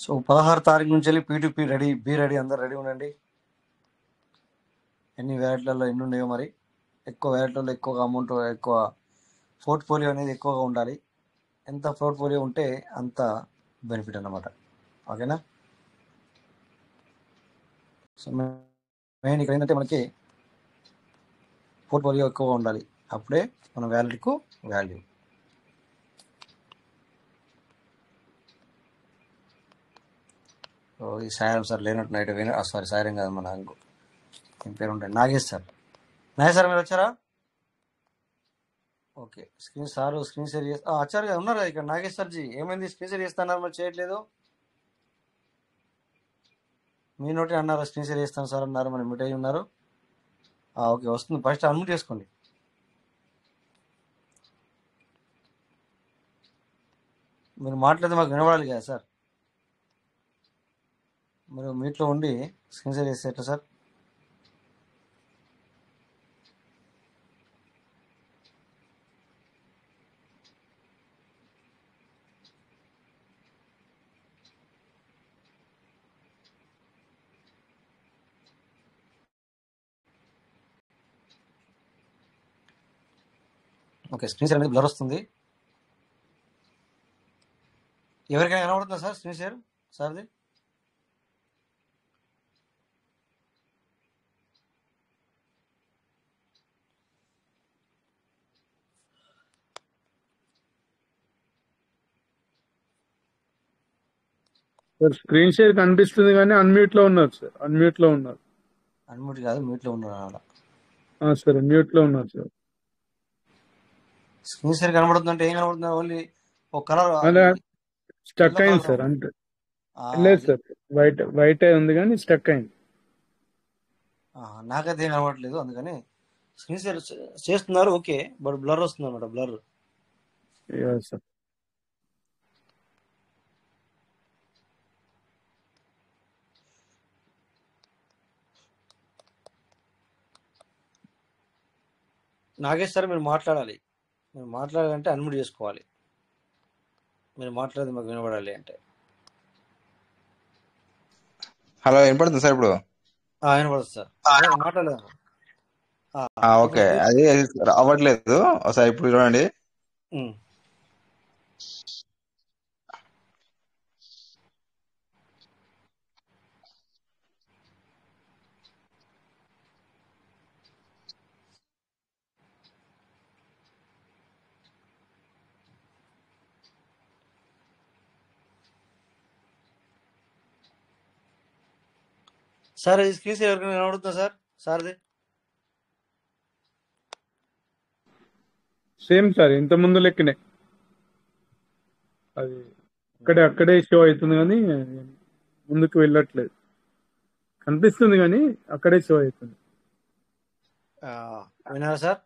Speaker 3: సో 16 తారీఖు నుంచి వెళ్ళి P2P రెడీ, బీ రెడీ, అందరు రెడీ ఉండండి. ఎన్ని వ్యాలెట్లలో ఎన్ని ఉన్నాయో, మరి ఎక్కువ వ్యాలెట్లలో ఎక్కువగా అమౌంట్, ఎక్కువ పోర్ట్ఫోలియో అనేది ఎక్కువగా ఉండాలి. ఎంత పోర్ట్ఫోలియో ఉంటే అంత బెనిఫిట్ అన్నమాట, ఓకేనా? సో మెయిన్ ఇక్కడ ఏంటంటే మనకి పోర్ట్ఫోలియో ఎక్కువగా ఉండాలి, అప్పుడే మన వ్యాలెట్కు వాల్యూ. ఈ సాయం సార్ లేనట్టు నైట్ సారీ సాయం కాదు, మన ఏం పేరు ఉంటాయి, నాగేష్ సార్. నాగేష్ సార్ మీరు వచ్చారా? ఓకే. స్క్రీన్ షేర్ చేస్తా వచ్చారు కదా, ఉన్నారు కదా ఇక్కడ. నాగేష్ సార్జీ ఏమైంది, స్క్రీన్ షేర్ చేస్తున్నారు మరి చేయట్లేదు? మీ నోటి అన్నారు స్క్రీన్ షేర్ చేస్తాను సార్ అన్నారు, మరి మీట్ అయ్యి ఉన్నారు. ఓకే, వస్తుంది. ఫస్ట్ అన్మ్యూట్ చేసుకోండి. మీరు మాట్లాడితే మాకు వినబడాలి కదా సార్. మీరు మీట్లో ఉండి స్క్రీన్ షేర్ చేస్తే ఎట్లా సార్? ఓకే, స్క్రీన్ షేర్ అనేది బ్లర్ వస్తుంది. ఎవరికైనా కనబడుతుందా సార్ స్క్రీన్ షేర్ సార్ది?
Speaker 2: సార్ స్క్రీన్ షేర్ కనిపిస్తుంది కానీ అన్మ్యూట్ లో ఉన్నారు సార్, అన్మ్యూట్ లో ఉన్నారు.
Speaker 3: అన్మ్యూట్ కాదు, మ్యూట్ లో ఉన్నారు.
Speaker 2: సార్ మ్యూట్ లో ఉన్నారు సార్.
Speaker 3: స్క్రీన్ షేర్ కనబడుతుందంటే ఏం కనబడుతుంది? ఓన్లీ ఒక కలర్
Speaker 2: అలా
Speaker 3: ఎల్లో
Speaker 2: స్టక్ అయింది
Speaker 3: కలర్
Speaker 2: సార్, అంటే లేదు
Speaker 3: అది.
Speaker 2: సార్, వైట్ ఉంది కానీ స్టక్ అయింది.
Speaker 3: నాకైతే ఏం కనబడట్లేదు, అందుకని స్క్రీన్ షేర్ చేస్తున్నారు ఓకే, బట్ బ్లర్ వస్తుంది అనమాట, బ్లర్.
Speaker 2: సార్
Speaker 3: నాగేష్ సార్ మీరు మాట్లాడాలి, మీరు మాట్లాడాలంటే అన్మ్యూట్ చేసుకోవాలి. మీరు మాట్లాడేది మాకు వినబడాలి అంటే.
Speaker 7: హలో, వినపడుతుంది సార్ ఇప్పుడు?
Speaker 3: వినపడుతుంది సార్, మాట్లాడలేదు.
Speaker 7: ఓకే, అది అవ్వట్లేదు. ఒకసారి ఇప్పుడు చూడండి.
Speaker 3: సార్ ఈ స్క్రీన్ షేర్ ఎవరికైనా కనబడుతుందా సార్? సార్ది
Speaker 2: సేమ్ సార్, ఇంత ముందు లెక్కనే, అది అక్కడే షో అవుతుంది కానీ ముందుకు వెళ్ళట్లేదు. కనిపిస్తుంది కానీ అక్కడే షో అవుతుంది.
Speaker 3: విన్నారా సార్?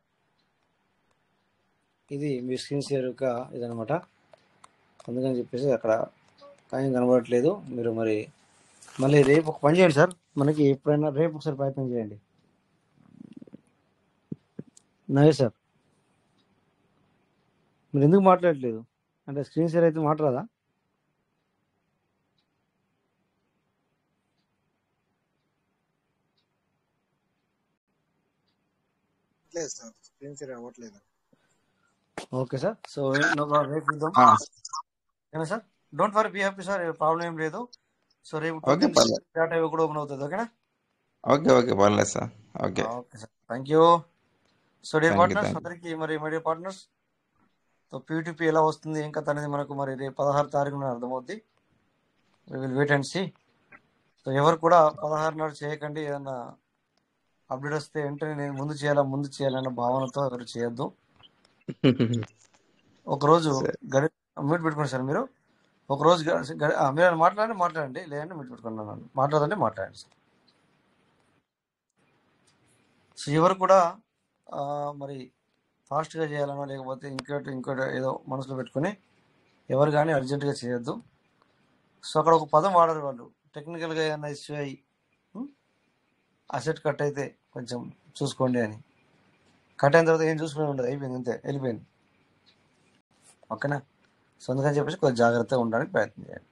Speaker 3: ఇది మీ స్క్రీన్ షేర్ యొక్క ఇదనమాట. అందుకని చెప్పేసి అక్కడ కానీ కనబడట్లేదు. మీరు మళ్ళీ రేపు ఒక పని చేయండి సార్, మనకి ఎప్పుడైనా రేపు ఒకసారి ప్రయత్నం చేయండి. నైస్ సార్, మీరు ఎందుకు మాట్లాడట్లేదు? అంటే స్క్రీన్ షేర్ అయితే మాట్లాడదా? ఓకే సార్, సో రేపు ఇద్దాం సార్. Don't worry, be happy sir, problem ఏం లేదు. సో రేపు డేటా కూడా ఓపెన్ అవుతుంది. ఓకేనా?
Speaker 7: ఓకే పర్లేదు sir. Okay
Speaker 3: sir, thank you. So dear partners అందరికీ, my dear partners, so PTP ఎలా వస్తుంది ఏం కథ అనేది మనకు రేపు 16 తారీఖున అర్థమవుద్ది. We will wait and see. So ఎవరు కూడా 16 నాడు చేయకండి. ఏదన్నా అప్డేట్ వస్తే వెంటనే నేను ముందు చేయాలన్న భావనతో ఎవరు చేయొద్దు. ఒకరోజు మ్యూట్ పెట్టుకోండి సార్. మీరు ఒకరోజు మీరు మాట్లాడండి, లేదంటే మ్యూట్ పెట్టుకున్నాను. మాట్లాడండి సార్. సో ఎవరు కూడా ఫాస్ట్గా చేయాలనో లేకపోతే ఇంకోటి ఏదో మనసులో పెట్టుకుని ఎవరు కానీ అర్జెంటుగా చేయొద్దు. సో అక్కడ ఒక పదం వాడరు వాళ్ళు, టెక్నికల్గా ఏదైనా ఇష్యూ అయ్యి అసెట్ కట్ అయితే కొంచెం చూసుకోండి అని. కట్ అయిన తర్వాత ఏం చూసుకునే ఉండదు, అయిపోయింది, అంతే, వెళ్ళిపోయింది. ఓకేనా? సో అందుకని చెప్పేసి కొంచెం జాగ్రత్తగా ఉండడానికి ప్రయత్నం చేయండి.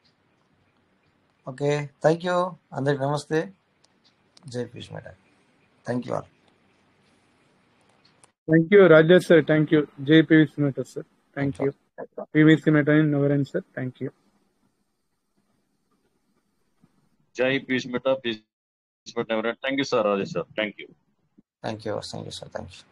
Speaker 3: ఓకే, థ్యాంక్ యూ అందరికి. నమస్తే, జై peace madam. Thank you all.
Speaker 2: Thank you Rajesh sir, thank you. జై PVC meta sir, thank you. PVC meta in నవరెన్ సార్, థ్యాంక్ యూ.
Speaker 8: జై పీస్ మెటా, పీస్ మెటా నవరెన్. Thank you sir, Rajesh sir, thank you.
Speaker 3: Thank you sir, thank you.